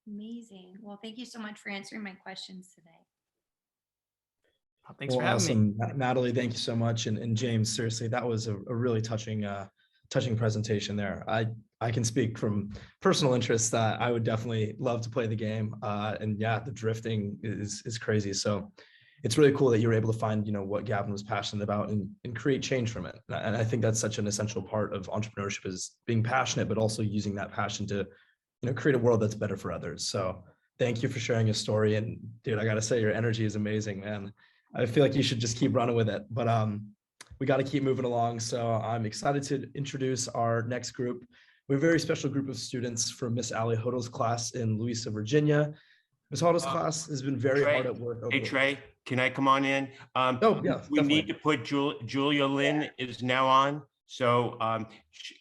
Amazing. Well, thank you so much for answering my questions today. Thanks for having me. Natalie, thank you so much. And James, seriously, that was a really touching presentation there. I can speak from personal interest that I would definitely love to play the game. And yeah, the drifting is crazy. So it's really cool that you were able to find, what Gavin was passionate about and create change from it. And I think that's such an essential part of entrepreneurship, is being passionate, but also using that passion to, create a world that's better for others. So thank you for sharing your story. And dude, I got to say, your energy is amazing, man. I feel like you should just keep running with it, but we got to keep moving along. So I'm excited to introduce our next group. We have a very special group of students from Miss Allie Hodo's class in Louisa, Virginia. Ms. Hodo's class has been very hard at work. Hey, Trey, can I come on in? Yeah, we definitely need to put Julia Lynn is now on. So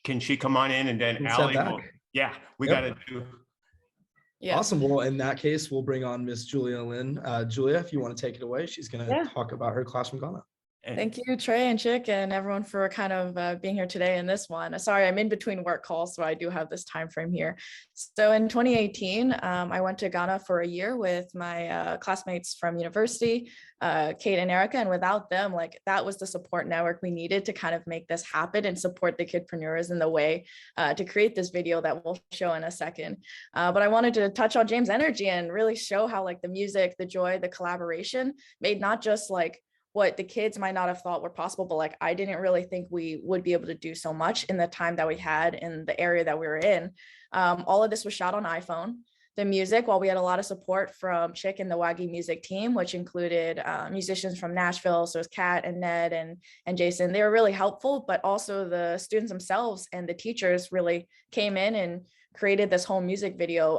can she come on in, and then Allie will, got to do. Yeah. Awesome. Well, in that case, we'll bring on Miss Julia Lynn. Julia, if you want to take it away, she's going to talk about her class from Ghana. Thank you, Trey and Chick, and everyone for kind of being here today in this one. Sorry, I'm in between work calls, so I do have this time frame here. So in 2018, I went to Ghana for a year with my classmates from university, Kate and Erica, and without them, like that was the support network we needed to kind of make this happen and support the kidpreneurs in the way to create this video that we'll show in a second. But I wanted to touch on James' energy and really show how like the music, the joy, the collaboration made not just like what the kids might not have thought were possible, but like I didn't really think we would be able to do so much in the time that we had in the area that we were in. All of this was shot on iPhone. The music, while we had a lot of support from Chick and the Wagi music team, which included musicians from Nashville, so it was Kat and Ned and Jason, they were really helpful, but also the students themselves and the teachers really came in and created this whole music video,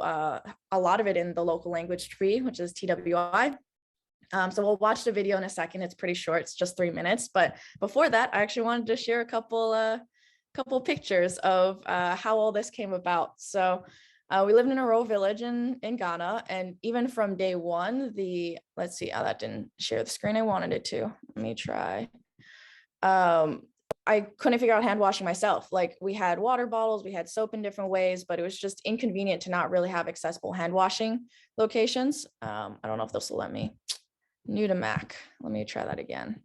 a lot of it in the local language tree, which is TWI. So we'll watch the video in a second. It's pretty short. It's just 3 minutes. But before that, I actually wanted to share a couple pictures of how all this came about. So we lived in a rural village in Ghana. And even from day one, let's see, that didn't share the screen I wanted it to. Let me try. I couldn't figure out hand washing myself. Like we had water bottles, we had soap in different ways, but it was just inconvenient to not really have accessible hand washing locations. I don't know if this will let me. New to Mac. Let me try that again.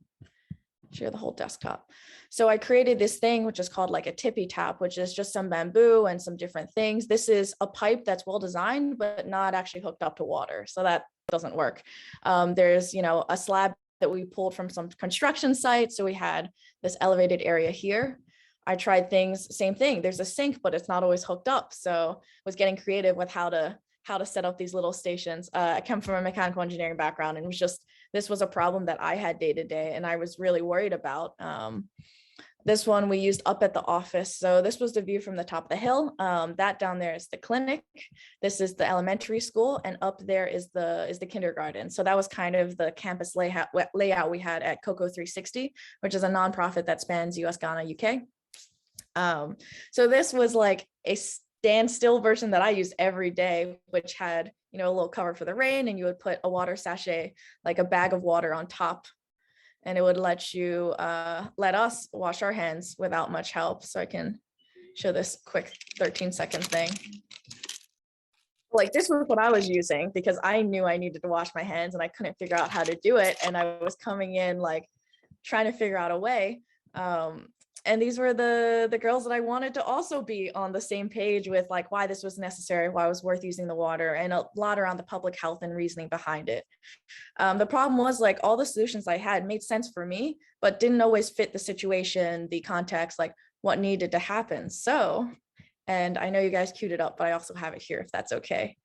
Share the whole desktop. So I created this thing, which is called like a tippy tap, which is just some bamboo and some different things. This is a pipe that's well designed, but not actually hooked up to water. So that doesn't work. There's, a slab that we pulled from some construction site. So we had this elevated area here. I tried things, same thing. There's a sink, but it's not always hooked up. So I was getting creative with how to set up these little stations. I come from a mechanical engineering background, and this was a problem that I had day to day, and I was really worried about. This one we used up at the office. So this was the view from the top of the hill. That down there is the clinic. This is the elementary school, and up there is the kindergarten. So that was kind of the campus layout we had at Coco 360, which is a nonprofit that spans US, Ghana, UK. So this was like a standstill version that I use every day, which had, a little cover for the rain, and you would put a water sachet, like a bag of water on top, and it would let us wash our hands without much help. So I can show this quick 13-second thing. Like this was what I was using because I knew I needed to wash my hands and I couldn't figure out how to do it. And I was coming in like trying to figure out a way. And these were the girls that I wanted to also be on the same page with, like why this was necessary, why it was worth using the water, and a lot around the public health and reasoning behind it. The problem was like all the solutions I had made sense for me, but didn't always fit the situation, the context, like what needed to happen. So, and I know you guys queued it up, but I also have it here if that's okay.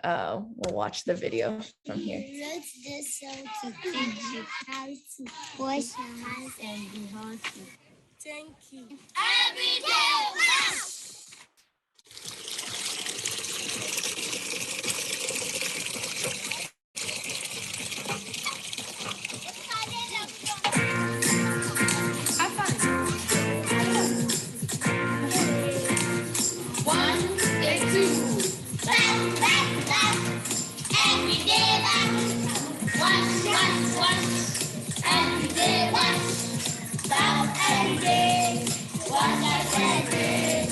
We'll watch the video from here. Use this soap to teach you how to wash your hands and be healthy. Thank you. Every day, wash! Have fun. 1 and 2. Every day, wash. Every day, wash. Every day,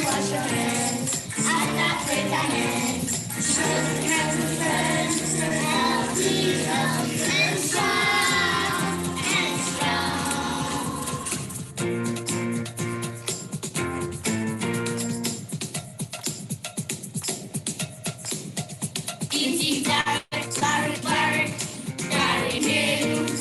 wash your hands. After with your hands, shake hands with friends, healthy, and strong. Easy, Larry, Daddy News.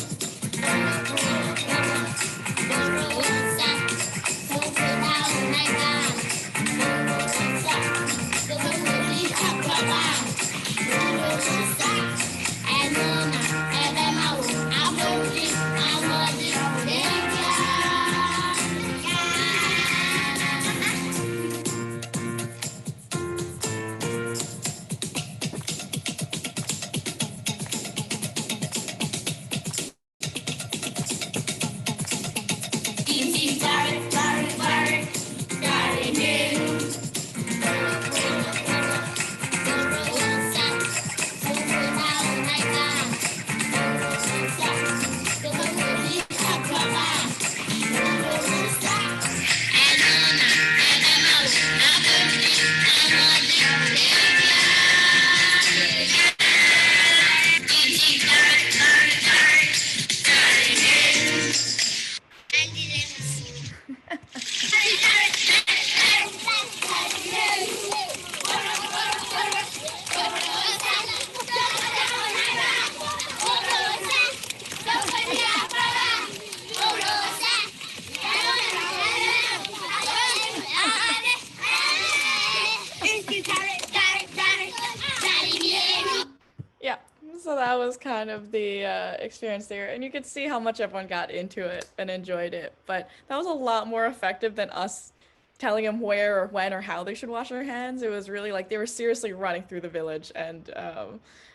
So that was kind of the experience there. And you could see how much everyone got into it and enjoyed it. But that was a lot more effective than us telling them where or when or how they should wash their hands. It was really like they were seriously running through the village. And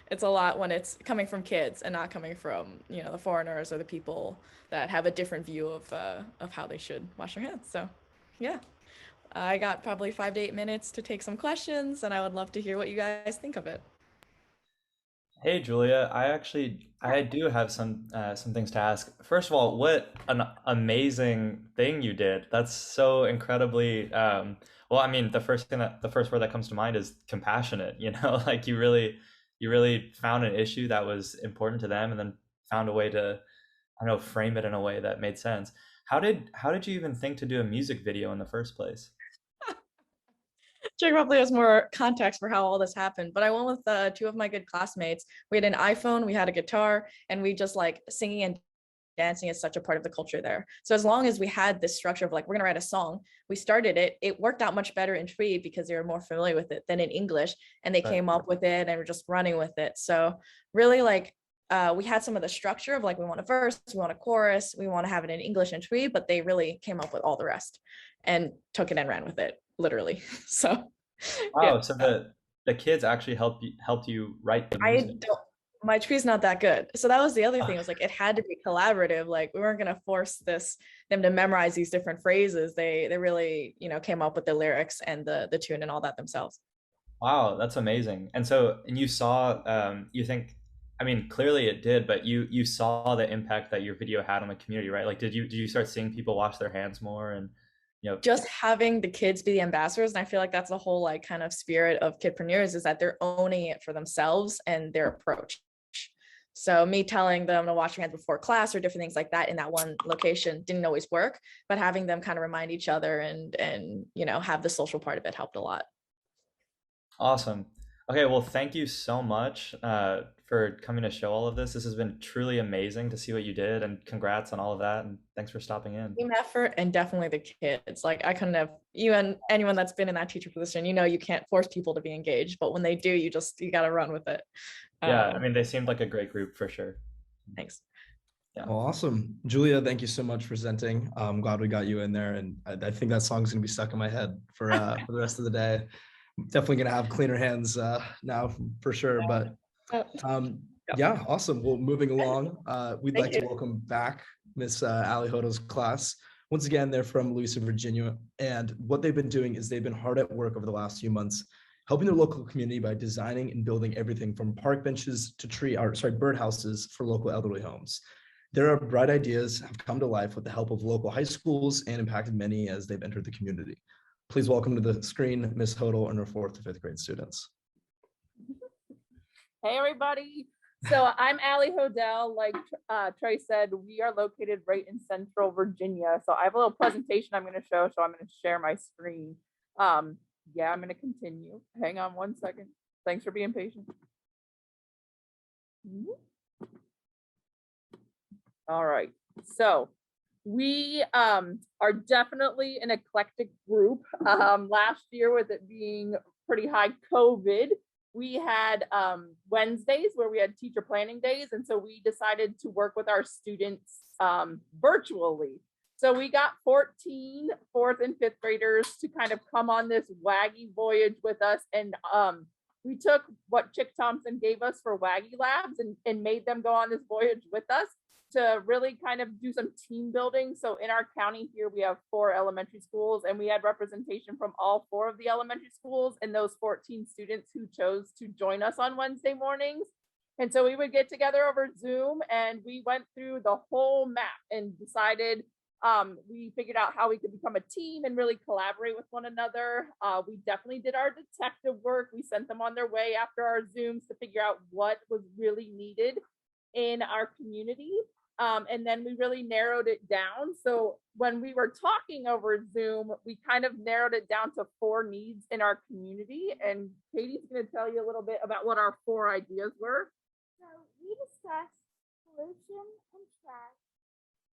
it's a lot when it's coming from kids and not coming from, you know, the foreigners or the people that have a different view of how they should wash their hands. So, yeah. I got probably 5 to 8 minutes to take some questions, and I would love to hear what you guys think of it. Hey Julia, I do have some things to ask. First of all, what an amazing thing you did. That's so incredibly well, I mean, the first word that comes to mind is compassionate, you know, like you really found an issue that was important to them and then found a way to, I don't know, frame it in a way that made sense. How did you even think to do a music video in the first place? Jake probably has more context for how all this happened, but I went with two of my good classmates. We had an iPhone, we had a guitar, and we just like singing and dancing is such a part of the culture there. So as long as we had this structure of like, we're gonna write a song, we started it. It worked out much better in Twi because they were more familiar with it than in English, and they came up with it and were just running with it. So really like, we had some of the structure of like, we want a verse, we want a chorus, we want to have it in English and Twi, but they really came up with all the rest and took it and ran with it, literally. So, Wow, so the kids actually helped you write the music. My Twi's not that good. So that was the other thing. It was like, it had to be collaborative. Like we weren't going to force them to memorize these different phrases. They really, you know, came up with the lyrics and the tune and all that themselves. Wow, that's amazing. And you saw, you think, I mean, clearly it did, but you saw the impact that your video had on the community, right? Like, did you start seeing people wash their hands more and, you know, just having the kids be the ambassadors? And I feel like that's the whole like kind of spirit of Kidpreneurs, is that they're owning it for themselves and their approach. So me telling them to wash your hands before class or different things like that in that one location didn't always work, but having them kind of remind each other and you know, have the social part of it helped a lot. Awesome. Okay, well, thank you so much for coming to show all of this. This has been truly amazing to see what you did, and congrats on all of that. And thanks for stopping in. Team effort, and definitely the kids. Like I couldn't have, even anyone that's been in that teacher position, you know, you can't force people to be engaged, but when they do, you got to run with it. Yeah, I mean, they seemed like a great group for sure. Thanks. Yeah. Well, awesome. Julia, thank you so much for presenting. I'm glad we got you in there. And I think that song's going to be stuck in my head for the rest of the day. I'm definitely going to have cleaner hands now for sure. But yeah, awesome. Well, moving along, we'd like to welcome back Miss Ali Hodo's class. Once again, they're from Louisa, Virginia. And what they've been doing is they've been hard at work over the last few months, helping their local community by designing and building everything from park benches to birdhouses for local elderly homes. Their bright ideas have come to life with the help of local high schools and impacted many as they've entered the community. Please welcome to the screen, Ms. Hodel and her 4th to 5th grade students. Hey, everybody. So I'm Allie Hodel. Like Trey said, we are located right in Central Virginia. So I have a little presentation I'm going to show. So I'm going to share my screen. Yeah, I'm going to continue. Hang on one second. Thanks for being patient. All right. So we are definitely an eclectic group. Last year, with it being pretty high COVID, we had Wednesdays where we had teacher planning days. And so we decided to work with our students virtually. So we got 14 4th and 5th graders to kind of come on this waggy voyage with us. And we took what Chick Thompson gave us for WagiLabs and made them go on this voyage with us to really kind of do some team building. So in our county here, we have 4 elementary schools, and we had representation from all 4 of the elementary schools and those 14 students who chose to join us on Wednesday mornings. And so we would get together over Zoom, and we went through the whole map and decided, we figured out how we could become a team and really collaborate with one another. We definitely did our detective work. We sent them on their way after our Zooms to figure out what was really needed in our community. And then we really narrowed it down. So when we were talking over Zoom, we kind of narrowed it down to 4 needs in our community. And Katie's going to tell you a little bit about what our 4 ideas were. So we discussed pollution and trash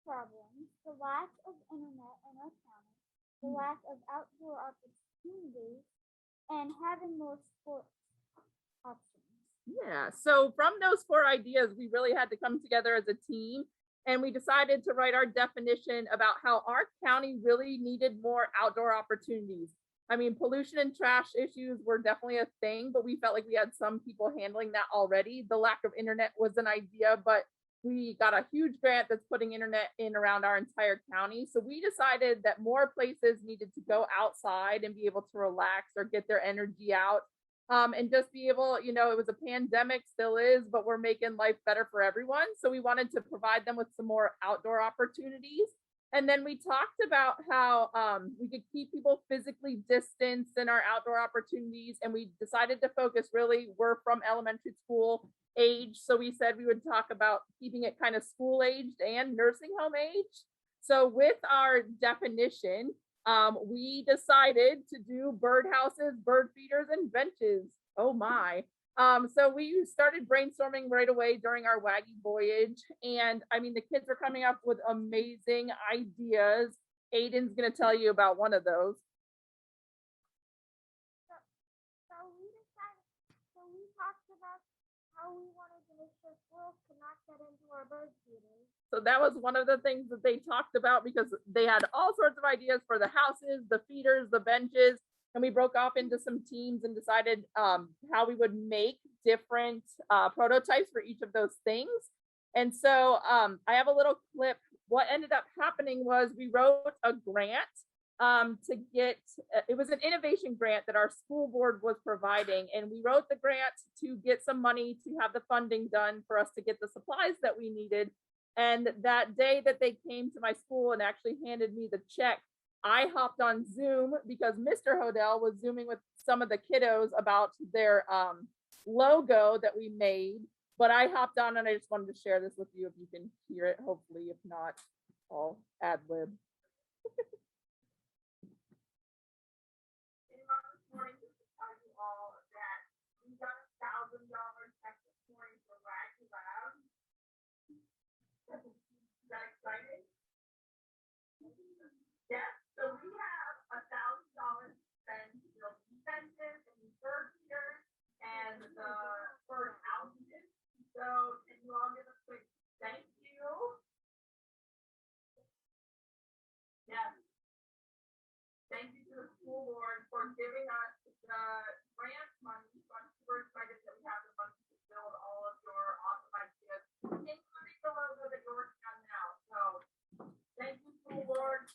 problems, the lack of internet in our county, the lack of outdoor opportunities, and having more sports options. Yeah, so from those 4 ideas, we really had to come together as a team, and we decided to write our definition about how our county really needed more outdoor opportunities. I mean, pollution and trash issues were definitely a thing, but we felt like we had some people handling that already. The lack of internet was an idea, but we got a huge grant that's putting internet in around our entire county. So we decided that more places needed to go outside and be able to relax or get their energy out. And just be able, you know, it was a pandemic, still is, but we're making life better for everyone. So we wanted to provide them with some more outdoor opportunities. And then we talked about how we could keep people physically distanced in our outdoor opportunities. And we decided to focus really, we're from elementary school age. So we said we would talk about keeping it kind of school aged and nursing home age. So with our definition, we decided to do birdhouses, bird feeders, and benches. Oh my. So we started brainstorming right away during our WAGI voyage. And I mean, the kids are coming up with amazing ideas. Aiden's going to tell you about one of those. So we talked about how we wanted to make sure squirrels could not get into our bird feeders. So that was one of the things that they talked about, because they had all sorts of ideas for the houses, the feeders, the benches. And we broke off into some teams and decided how we would make different prototypes for each of those things. And so I have a little clip. What ended up happening was we wrote a grant to get, it was an innovation grant that our school board was providing. And we wrote the grant to get some money to have the funding done for us to get the supplies that we needed. And that day that they came to my school and actually handed me the check, I hopped on Zoom because Mr. Hodel was Zooming with some of the kiddos about their logo that we made. But I hopped on and I just wanted to share this with you if you can hear it. Hopefully, if not, I'll ad lib. This morning, just to tell you all that we got $1,000 check this morning for WagiLabs. Is that exciting? Yes. So we have $1,000 to spend to build defenses and bird feeders and the bird houses. So can you all give a quick thank you? Yes. Thank you to the school board for giving us the grant money. So I'm super excited that we have the money to build all of your awesome ideas, including the logo that you're working on now. So thank you, school board.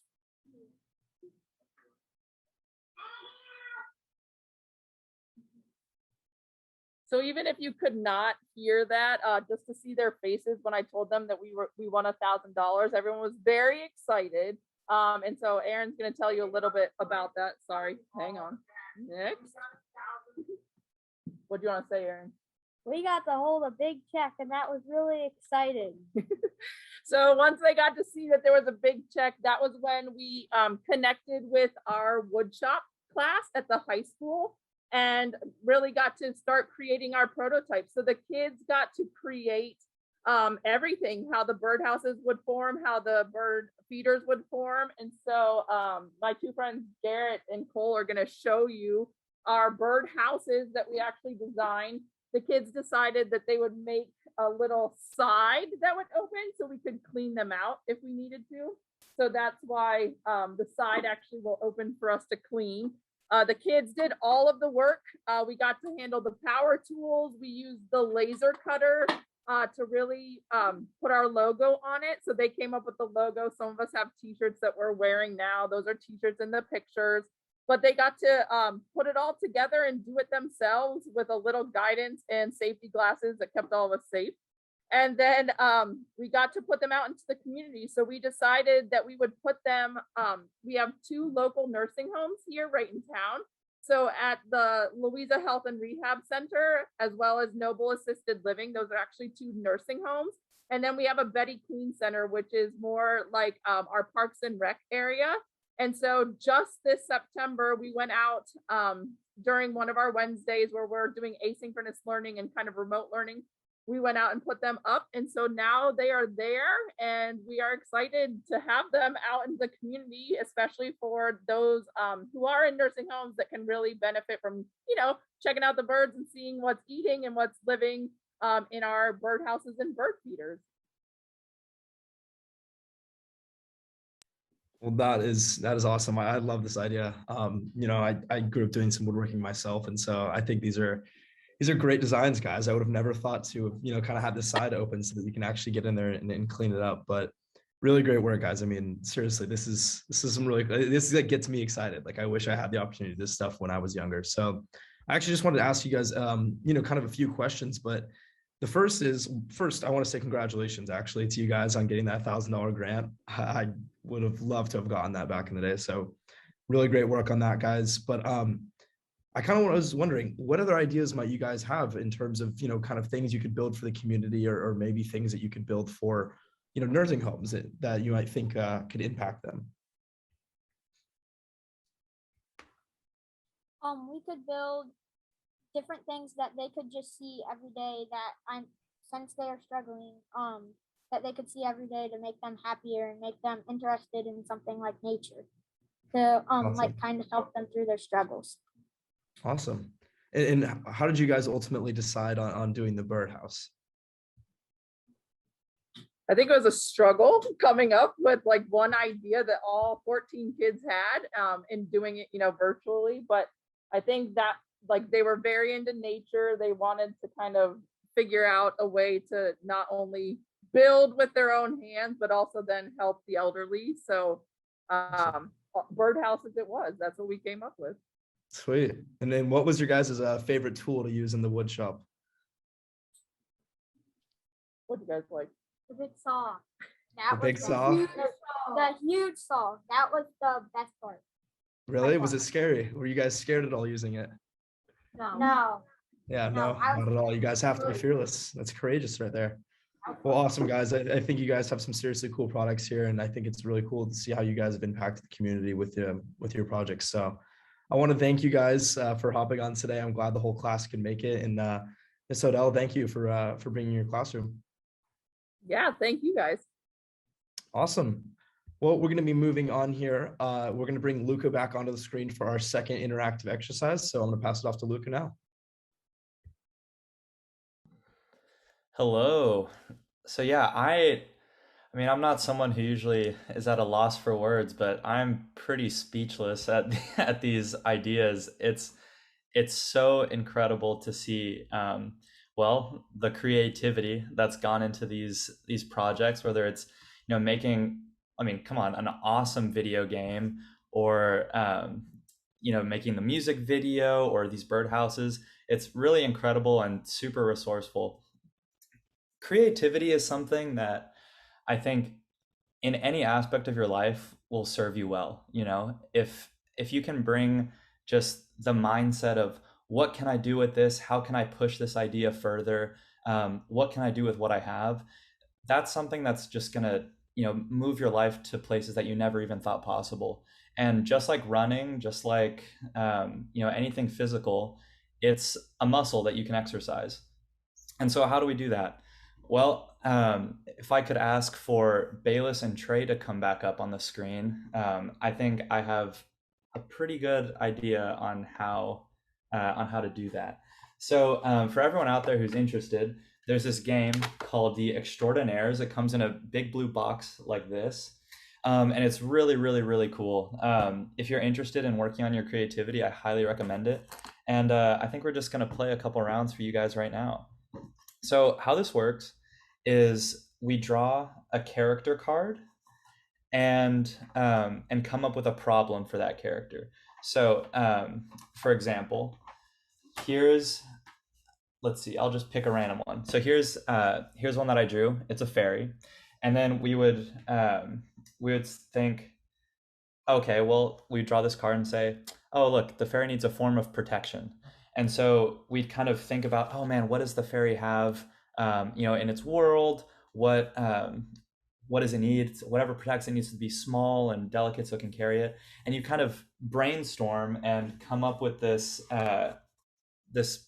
So even if you could not hear that, just to see their faces when I told them that we won $1,000, everyone was very excited. And so Aaron's going to tell you a little bit about that. Sorry, hang on. Next. What do you want to say, Aaron? We got to hold a big check, and that was really exciting. So once they got to see that there was a big check, that was when we connected with our woodshop class at the high school and really got to start creating our prototypes. So the kids got to create everything, how the birdhouses would form, how the bird feeders would form. And so my two friends, Garrett and Cole, are going to show you our bird houses that we actually designed. The kids decided that they would make a little side that would open so we could clean them out if we needed to. So that's why the side actually will open for us to clean. The kids did all of the work. We got to handle the power tools. We used the laser cutter to really put our logo on it. So they came up with the logo. Some of us have t-shirts that we're wearing now. Those are t-shirts in the pictures. But they got to put it all together and do it themselves with a little guidance and safety glasses that kept all of us safe. And then we got to put them out into the community. So we decided that we would put them, we have 2 local nursing homes here right in town. So at the Louisa Health and Rehab Center, as well as Noble Assisted Living, those are actually 2 nursing homes. And then we have a Betty Queen Center, which is more like our Parks and Rec area. And so just this September, we went out during one of our Wednesdays where we're doing asynchronous learning and kind of remote learning. we went out and put them up. And so now they are there, and we are excited to have them out in the community, especially for those who are in nursing homes that can really benefit from, checking out the birds and seeing what's eating and what's living in our birdhouses and bird feeders. Well, that is awesome. I love this idea. I grew up doing some woodworking myself, and so I think these are great designs, guys. I would have never thought to, kind of have this side open so that you can actually get in there and clean it up. But really great work, guys. I mean, seriously, this is some really, this that gets me excited. Like, I wish I had the opportunity to do this stuff when I was younger. So I actually just wanted to ask you guys, kind of a few questions, but the first, I want to say congratulations actually to you guys on getting that $1,000 grant. I would have loved to have gotten that back in the day. So really great work on that, guys. But I kind of was wondering, what other ideas might you guys have in terms of, kind of things you could build for the community, or maybe things that you could build for, nursing homes that you might think could impact them? We could build different things that they could just see every day since they are struggling, that they could see every day to make them happier and make them interested in something like nature to Awesome. like kind of help them through their struggles. Awesome. And how did you guys ultimately decide on doing the birdhouse? I think it was a struggle coming up with like one idea that all 14 kids had and doing it, virtually. But I think that like they were very into nature. They wanted to kind of figure out a way to not only build with their own hands, but also then help the elderly. So birdhouses it was. That's what we came up with. Sweet. And then what was your guys' favorite tool to use in the wood shop? What do you guys like? The big saw. The big saw? The huge saw. That was the best part. Really? Was it scary? Were you guys scared at all using it? No. Yeah, no, not at all. You guys have to be fearless. That's courageous right there. Well, awesome, guys. I think you guys have some seriously cool products here, and I think it's really cool to see how you guys have impacted the community with your projects. So I want to thank you guys for hopping on today. I'm glad the whole class can make it. And Ms. Odell, thank you for bringing your classroom. Yeah, thank you guys. Awesome. Well, we're going to be moving on here. We're going to bring Luca back onto the screen for our second interactive exercise. So I'm going to pass it off to Luca now. Hello. So yeah, I mean, I'm not someone who usually is at a loss for words, but I'm pretty speechless at these ideas. It's so incredible to see, the creativity that's gone into these projects, whether it's, making, come on, an awesome video game, or, making the music video, or these birdhouses. It's really incredible and super resourceful. Creativity is something that I think in any aspect of your life will serve you well. If you can bring just the mindset of, what can I do with this? How can I push this idea further? What can I do with what I have? That's something that's just gonna, move your life to places that you never even thought possible. And just like running, just like, anything physical, it's a muscle that you can exercise. And so how do we do that? Well, if I could ask for Bayless and Trey to come back up on the screen, I think I have a pretty good idea on how to do that. So for everyone out there who's interested, there's this game called the Extraordinaires. It comes in a big blue box like this. And it's really, really, really cool. If you're interested in working on your creativity, I highly recommend it. And I think we're just going to play a couple rounds for you guys right now. So how this works is we draw a character card and come up with a problem for that character. So for example, let's see, I'll just pick a random one. So here's one that I drew. It's a fairy. And then we would think, okay, well, we draw this card and say, oh, look, the fairy needs a form of protection. And so we'd kind of think about, oh man, what does the fairy have, in its world? What does it need? Whatever protects it needs to be small and delicate so it can carry it. And you kind of brainstorm and come up with this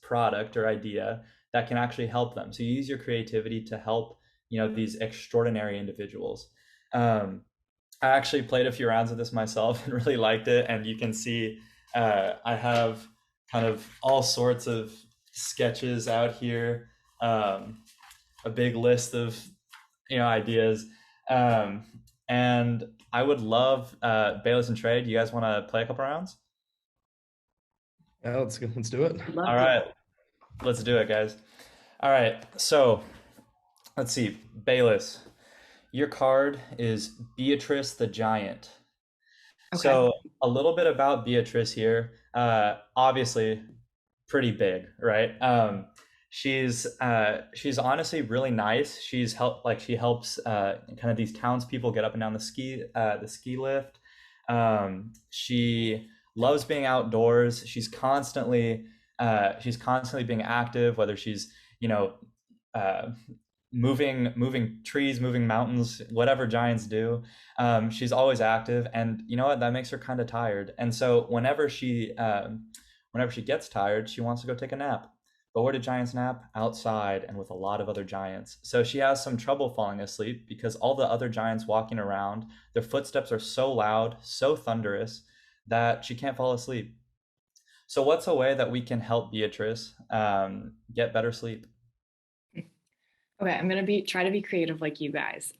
product or idea that can actually help them. So you use your creativity to help, these extraordinary individuals. I actually played a few rounds of this myself and really liked it. And you can see I have kind of all sorts of sketches out here, a big list of ideas. And I would love, Bayless and Trey, do you guys want to play a couple rounds? Yeah, let's do it. All right, let's do it, guys. All right, so let's see. Bayless, your card is Beatrice the Giant. Okay. So a little bit about Beatrice here. Obviously pretty big, right? She's honestly really nice. She helps kind of these townspeople get up and down the ski lift. She loves being outdoors. She's constantly being active, whether she's moving trees, moving mountains, whatever giants do. She's always active, and you know what? That makes her kind of tired. And so whenever she gets tired, she wants to go take a nap. But where do giants nap? Outside and with a lot of other giants. So she has some trouble falling asleep because all the other giants walking around, their footsteps are so loud, so thunderous that she can't fall asleep. So what's a way that we can help Beatrice get better sleep? Okay, I'm going to try to be creative like you guys.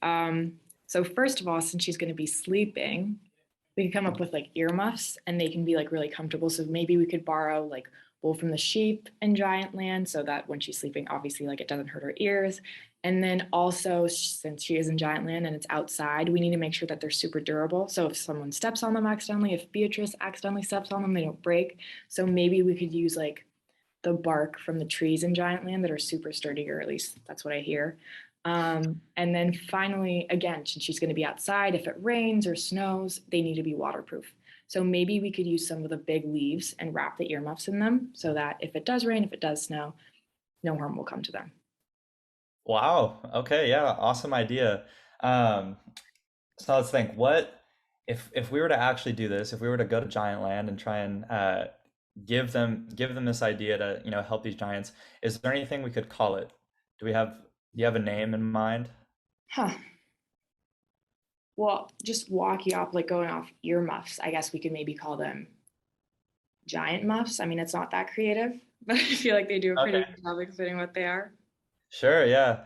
So first of all, since she's going to be sleeping, we can come up with like earmuffs, and they can be like really comfortable. So maybe we could borrow like wool from the sheep in Giant Land so that when she's sleeping, obviously like it doesn't hurt her ears. And then also, since she is in Giant Land and it's outside, we need to make sure that they're super durable. So if someone steps on them accidentally, if Beatrice accidentally steps on them, they don't break. So maybe we could use like the bark from the trees in Giant Land that are super sturdy, or at least that's what I hear. And then finally, again, since she's going to be outside, if it rains or snows, they need to be waterproof. So maybe we could use some of the big leaves and wrap the earmuffs in them so that if it does rain, if it does snow, no harm will come to them. Wow. Okay. Yeah. Awesome idea. So let's think, what if we were to actually do this, if we were to go to Giant Land and try and give them this idea to help these giants, is there anything we could call it? Do you have a name in mind? Well, just walking off, like going off earmuffs, I guess we could maybe call them giant muffs. I mean, it's not that creative, but I feel like they do a pretty good job explaining what they are. Sure. Yeah.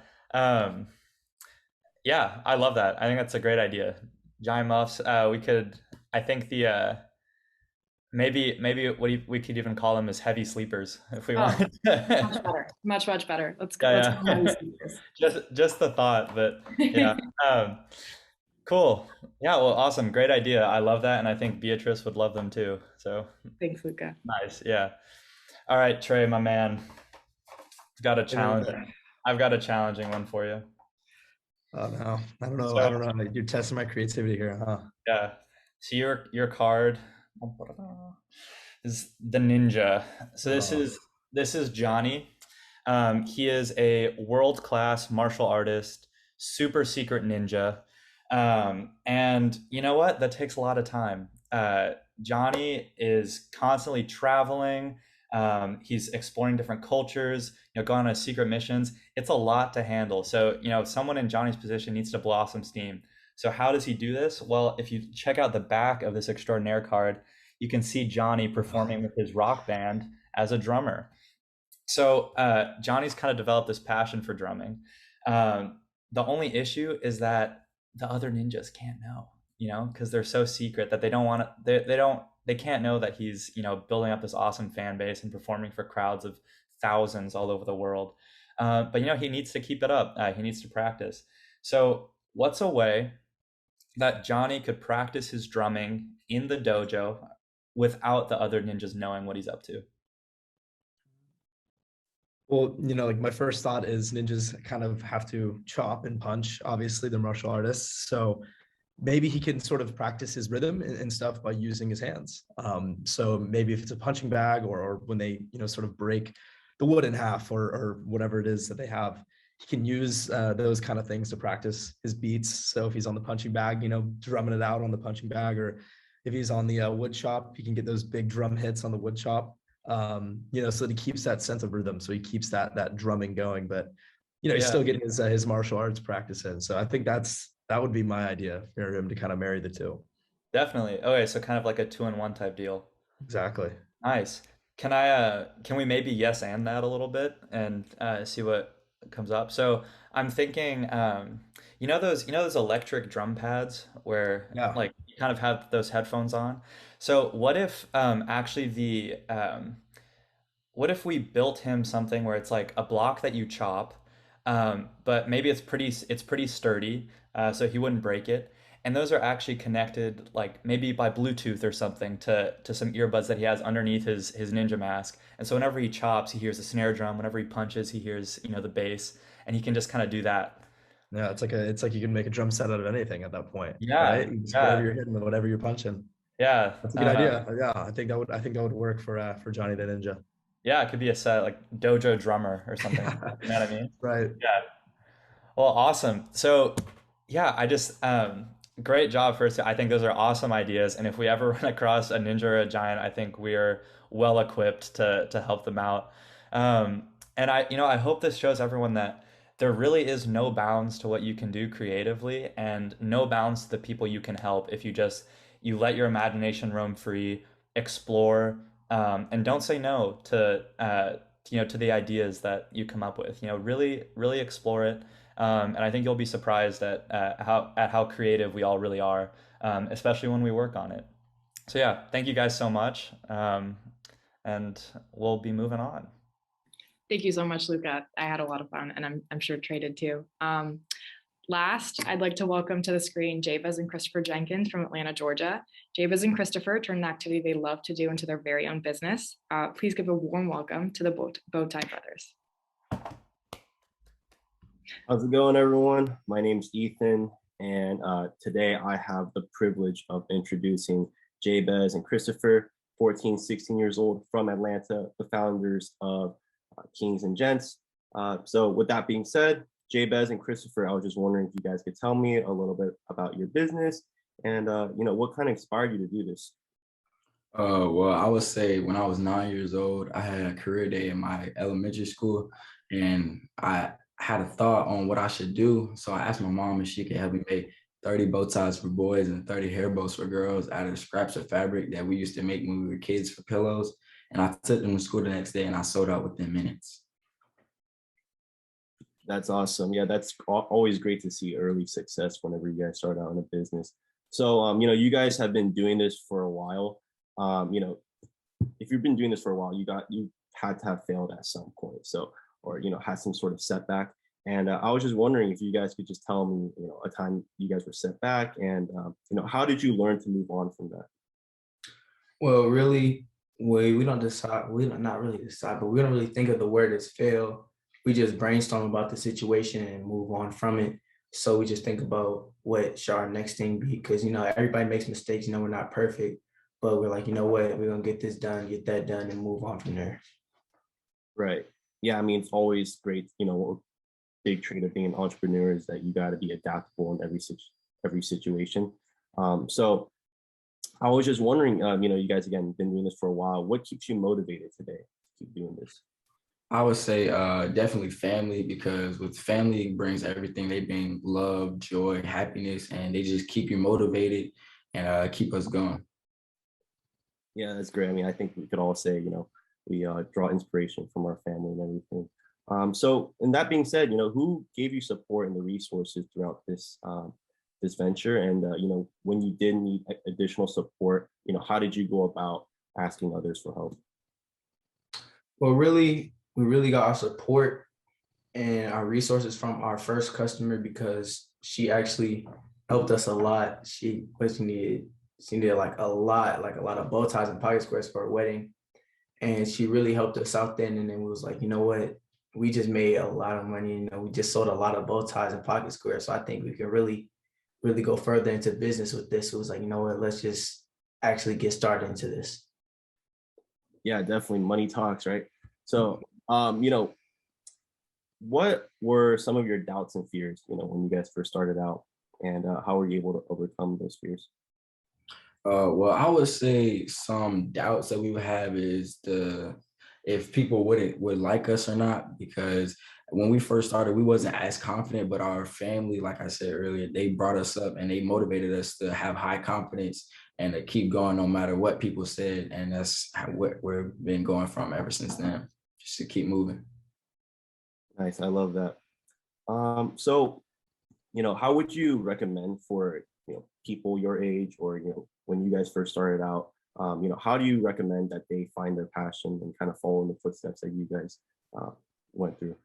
Yeah, I love that. I think that's a great idea. Giant muffs. We could, I think maybe we could even call them as heavy sleepers if we want. Much better. Much better. Let's go. Yeah, let's yeah. just the thought, but yeah. Cool. Yeah, well, awesome. Great idea. I love that. And I think Beatrice would love them too. So thanks, Luca. Nice. Yeah. All right, Trey, my man. I've got a challenging one for you. Oh no. I don't know. You're testing my creativity here, huh? Yeah. So your card is the ninja. So this is Johnny. He is a world-class martial artist, super secret ninja. And you know what? That takes a lot of time. Johnny is constantly traveling. He's exploring different cultures, going on secret missions. It's a lot to handle. So, someone in Johnny's position needs to blow off some steam. So how does he do this? Well, if you check out the back of this extraordinaire card, you can see Johnny performing with his rock band as a drummer. So Johnny's kind of developed this passion for drumming. The only issue is that the other ninjas can't know, because they're so secret that they don't want to, they can't know that he's, building up this awesome fan base and performing for crowds of thousands all over the world. But, he needs to keep it up. He needs to practice. So what's a way that Johnny could practice his drumming in the dojo without the other ninjas knowing what he's up to? Well, like my first thought is ninjas kind of have to chop and punch. Obviously, they're martial artists. So maybe he can sort of practice his rhythm and stuff by using his hands. So maybe if it's a punching bag or when they, sort of break the wood in half or whatever it is that they have, he can use those kind of things to practice his beats. So if he's on the punching bag, drumming it out on the punching bag, or if he's on the wood chop, he can get those big drum hits on the wood chop. So that he keeps that sense of rhythm. So he keeps that drumming going, but he's Yeah. still getting his martial arts practice in. So I think that would be my idea for him to kind of marry the two. Definitely. Okay, so kind of like a 2-in-1 type deal. Exactly. Nice. Can we maybe yes and that a little bit and see what comes up? So I'm thinking, those electric drum pads where Yeah. like you kind of have those headphones on. So what if actually what if we built him something where it's like a block that you chop, but maybe it's pretty sturdy, so he wouldn't break it. And those are actually connected, like maybe by Bluetooth or something, to some earbuds that he has underneath his ninja mask. And so whenever he chops, he hears the snare drum. Whenever he punches, he hears the bass, and he can just kind of do that. Yeah, it's like you can make a drum set out of anything at that point. Yeah, Right? Whatever you're hitting, whatever you're punching. Yeah, That's a good idea. Yeah, I think that would work for Johnny the Ninja. Yeah, it could be a set like dojo drummer or something. You know what I mean? Right. Yeah. Well, awesome. So, yeah, I just great job first. I think those are awesome ideas, and if we ever run across a ninja or a giant, I think we are well equipped to help them out. And I hope this shows everyone that there really is no bounds to what you can do creatively, and no bounds to the people you can help if you let your imagination roam free, explore, and don't say no to the ideas that you come up with. Really, really explore it. And I think you'll be surprised at how creative we all really are, especially when we work on it. So yeah, thank you guys so much, and we'll be moving on. Thank you so much, Luca. I had a lot of fun, and I'm sure Trey did too. Last, I'd like to welcome to the screen Jabez and Christopher Jenkins from Atlanta, Georgia. Jabez and Christopher turned an activity they love to do into their very own business. Please give a warm welcome to the Bowtie Brothers. How's it going, everyone? My name's Ethan, and today I have the privilege of introducing Jabez and Christopher, 14, 16 years old, from Atlanta, the founders of Kings and Gents. So with that being said, Jabez and Christopher, I was just wondering if you guys could tell me a little bit about your business and what kind of inspired you to do this. Well, I would say when I was 9 years old, I had a career day in my elementary school, and I had a thought on what I should do. So I asked my mom if she could help me make 30 bow ties for boys and 30 hair bows for girls out of the scraps of fabric that we used to make when we were kids for pillows. And I took them to school the next day, and I sold out within minutes. That's awesome. Yeah, that's always great to see early success whenever you guys start out in a business. So, you guys have been doing this for a while. If you've been doing this for a while, you had to have failed at some point. So, or, had some sort of setback. And I was just wondering if you guys could just tell me, a time you guys were set back, and, how did you learn to move on from that? Well, really, we don't decide, not really decide, but we don't really think of the word as fail. We just brainstorm about the situation and move on from it. So we just think about what should our next thing be, because, everybody makes mistakes, we're not perfect, but we're like, what, we're going to get this done, get that done, and move on from there. Right. Yeah, I mean, it's always great, a big trait of being an entrepreneur is that you got to be adaptable in every situation. So I was just wondering, you guys, again, been doing this for a while. What keeps you motivated today to keep doing this? I would say definitely family, because with family brings everything. They bring love, joy, happiness, and they just keep you motivated and keep us going. Yeah, that's great. I mean, I think we could all say, we draw inspiration from our family and everything. So, and that being said, who gave you support and the resources throughout this this venture? And, when you did need additional support, how did you go about asking others for help? Well, we really got our support and our resources from our first customer, because she actually helped us a lot. She needed like a lot of bow ties and pocket squares for a wedding. And she really helped us out then. And then we was like, what? We just made a lot of money. We just sold a lot of bow ties and pocket squares. So I think we can really, really go further into business with this. It was like, what, let's just actually get started into this. Yeah, definitely. Money talks, right? So, what were some of your doubts and fears, when you guys first started out, and how were you able to overcome those fears? Well, I would say some doubts that we would have is if people would like us or not, because when we first started, we wasn't as confident, but our family, like I said earlier, they brought us up and they motivated us to have high confidence and to keep going no matter what people said. And that's what we've been going from ever since then, just to keep moving. Nice, I love that. So, how would you recommend for, people your age or, when you guys first started out, how do you recommend that they find their passion and kind of follow in the footsteps that you guys went through?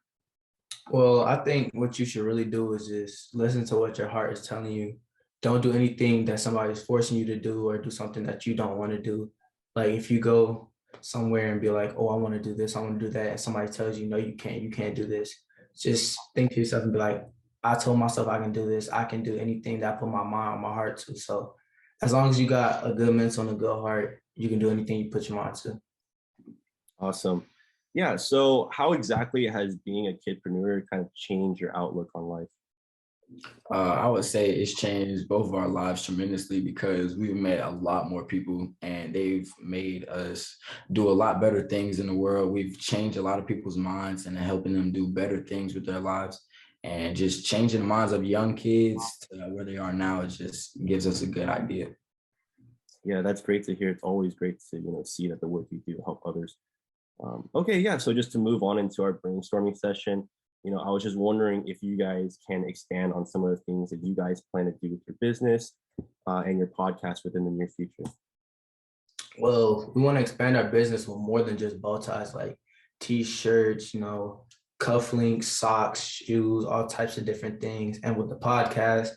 Well, I think what you should really do is just listen to what your heart is telling you. Don't do anything that somebody's forcing you to do or do something that you don't want to do. Like if you go somewhere and be like, oh, I want to do this, I want to do that, and somebody tells you, no, you can't do this. Just think to yourself and be like, I told myself I can do this. I can do anything that I put my mind, my heart to. So as long as you got a good mental and a good heart, you can do anything you put your mind to. Awesome. Yeah. So how exactly has being a kidpreneur kind of changed your outlook on life? I would say it's changed both of our lives tremendously because we've met a lot more people and they've made us do a lot better things in the world. We've changed a lot of people's minds and helping them do better things with their lives, and just changing the minds of young kids to where they are now. It just gives us a good idea. Yeah, that's great to hear. It's always great to, see that the work you do help others. Okay, yeah. So just to move on into our brainstorming session, I was just wondering if you guys can expand on some of the things that you guys plan to do with your business and your podcast within the near future. Well, we want to expand our business with more than just bow ties, like t-shirts, cufflinks, socks, shoes, all types of different things. And with the podcast,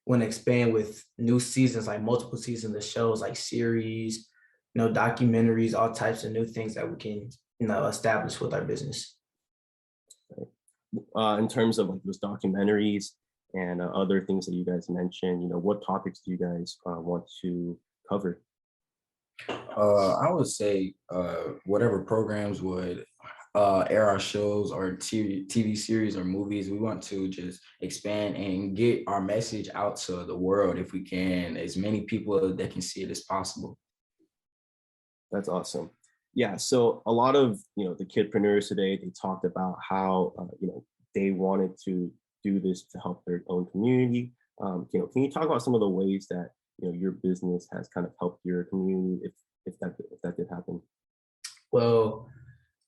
we want to expand with new seasons, like multiple seasons of shows, like series, documentaries, all types of new things that we can, establish with our business. In terms of like those documentaries and other things that you guys mentioned, what topics do you guys want to cover? I would say whatever programs would air our shows or TV series or movies, we want to just expand and get our message out to the world if we can, as many people that can see it as possible. That's awesome. Yeah, so a lot of the kidpreneurs today, they talked about how they wanted to do this to help their own community. Can you talk about some of the ways that your business has kind of helped your community if that did happen? Well,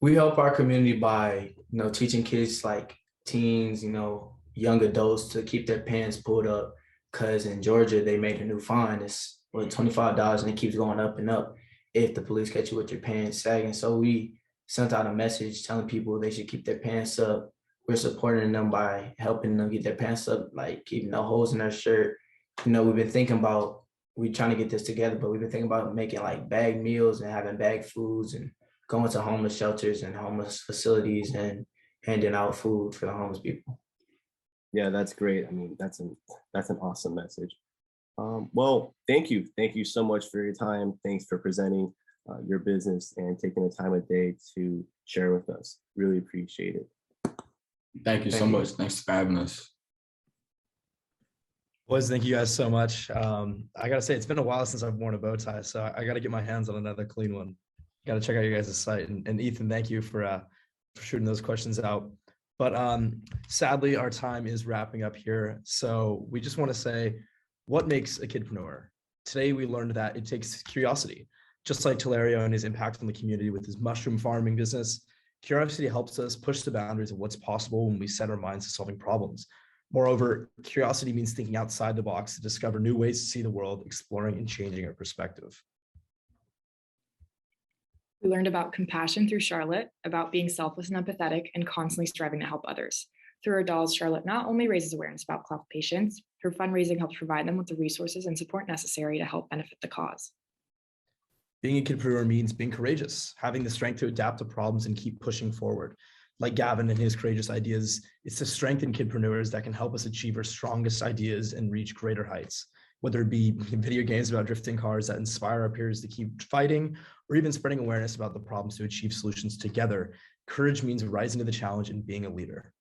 we help our community by teaching kids like teens, young adults to keep their pants pulled up, because in Georgia they made a new fine. It's $25 and it keeps going up and up if the police catch you with your pants sagging. So we sent out a message telling people they should keep their pants up. We're supporting them by helping them get their pants up, like keeping no holes in their shirt. We've been thinking about, we're trying to get this together, but we've been thinking about making like bag meals and having bag foods and going to homeless shelters and homeless facilities and handing out food for the homeless people. Yeah, that's great. I mean, that's an awesome message. Well, thank you so much for your time. Thanks for presenting your business and taking the time of day to share with us. Really appreciate it. Thank you so much. Thanks for having us. Boys, thank you guys so much. I gotta say, it's been a while since I've worn a bow tie, so I gotta get my hands on another clean one. Gotta check out your guys' site. And Ethan, thank you for shooting those questions out. But sadly, our time is wrapping up here. So we just want to say, what makes a kidpreneur? Today, we learned that it takes curiosity. Just like Telerio and his impact on the community with his mushroom farming business, curiosity helps us push the boundaries of what's possible when we set our minds to solving problems. Moreover, curiosity means thinking outside the box to discover new ways to see the world, exploring and changing our perspective. We learned about compassion through Charlotte, about being selfless and empathetic, and constantly striving to help others. Through her dolls, Charlotte not only raises awareness about cleft patients, her fundraising helps provide them with the resources and support necessary to help benefit the cause. Being a kidpreneur means being courageous, having the strength to adapt to problems and keep pushing forward. Like Gavin and his courageous ideas, it's the strength in kidpreneurs that can help us achieve our strongest ideas and reach greater heights. Whether it be video games about drifting cars that inspire our peers to keep fighting, or even spreading awareness about the problems to achieve solutions together, courage means rising to the challenge and being a leader.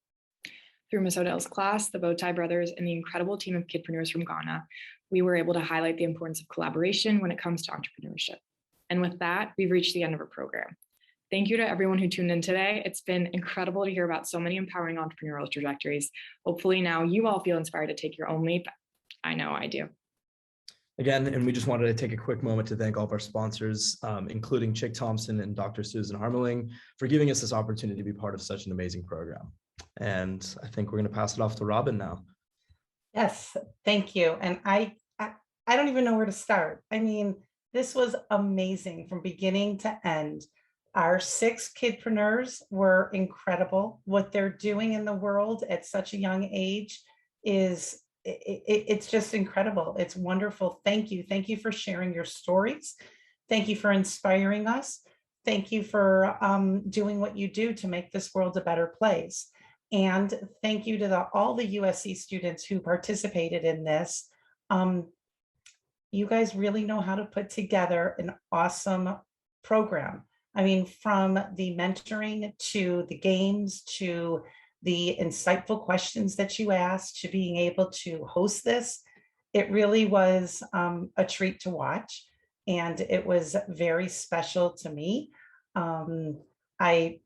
Through Ms. Odell's class, the Bowtie Brothers, and the incredible team of kidpreneurs from Ghana, we were able to highlight the importance of collaboration when it comes to entrepreneurship. And with that, we've reached the end of our program. Thank you to everyone who tuned in today. It's been incredible to hear about so many empowering entrepreneurial trajectories. Hopefully now you all feel inspired to take your own leap. I know I do. Again, and we just wanted to take a quick moment to thank all of our sponsors, including Chick Thompson and Dr. Susan Harmeling, for giving us this opportunity to be part of such an amazing program. And I think we're going to pass it off to Robin now. Yes, thank you. And I don't even know where to start. I mean, this was amazing from beginning to end. Our 6 kidpreneurs were incredible. What they're doing in the world at such a young age is it's just incredible. It's wonderful. Thank you. Thank you for sharing your stories. Thank you for inspiring us. Thank you for doing what you do to make this world a better place. And thank you to all the USC students who participated in this. You guys really know how to put together an awesome program. I mean, from the mentoring to the games to the insightful questions that you asked to being able to host this, it really was a treat to watch. And it was very special to me. I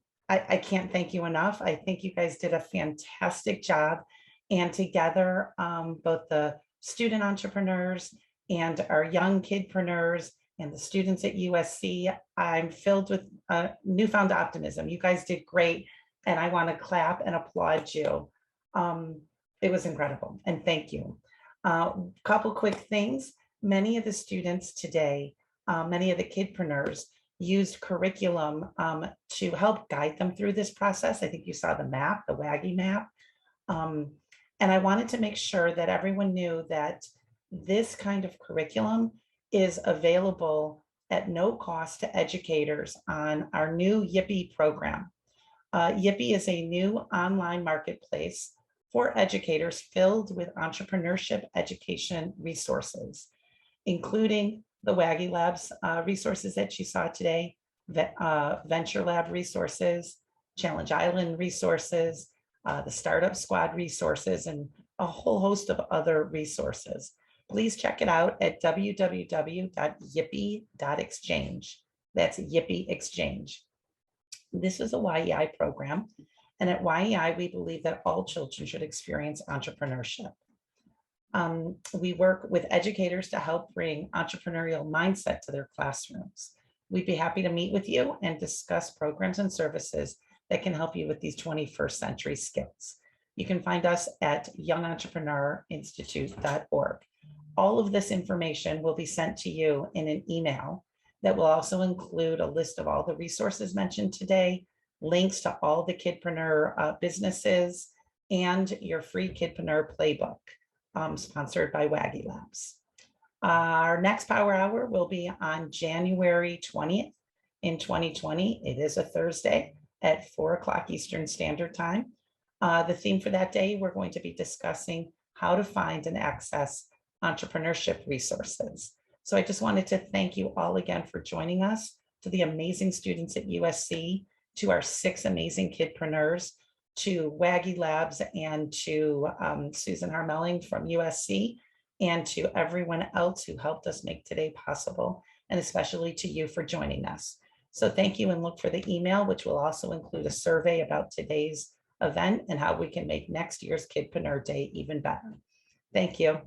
can't thank you enough. I think you guys did a fantastic job. And together, both the student entrepreneurs and our young kidpreneurs and the students at USC, I'm filled with newfound optimism. You guys did great. And I want to clap and applaud you. It was incredible. And thank you. Couple quick things. Many of the students today, many of the kidpreneurs used curriculum to help guide them through this process. I think you saw the map, the WAGI map. And I wanted to make sure that everyone knew that this kind of curriculum is available at no cost to educators on our new Yippee program. Yippee is a new online marketplace for educators filled with entrepreneurship education resources, including the WagiLabs resources that you saw today, Venturelab resources, Challenge Island resources, the Startup Squad resources, and a whole host of other resources. Please check it out at www.yippee.exchange. That's Yippee Exchange. This is a YEI program, and at YEI, we believe that all children should experience entrepreneurship. We work with educators to help bring entrepreneurial mindset to their classrooms. We'd be happy to meet with you and discuss programs and services that can help you with these 21st century skills. You can find us at youngentrepreneurinstitute.org. All of this information will be sent to you in an email that will also include a list of all the resources mentioned today, links to all the kidpreneur businesses, and your free kidpreneur playbook, sponsored by WagiLabs. Our next Power Hour will be on January 20th in 2020. It is a Thursday at 4 o'clock Eastern Standard Time. The theme for that day, we're going to be discussing how to find and access entrepreneurship resources. So I just wanted to thank you all again for joining us, to the amazing students at USC, to our 6 amazing kidpreneurs, to WagiLabs, and to Susan Harmeling from USC, and to everyone else who helped us make today possible, and especially to you for joining us. So thank you, and look for the email, which will also include a survey about today's event and how we can make next year's Kidpreneur Day even better. Thank you.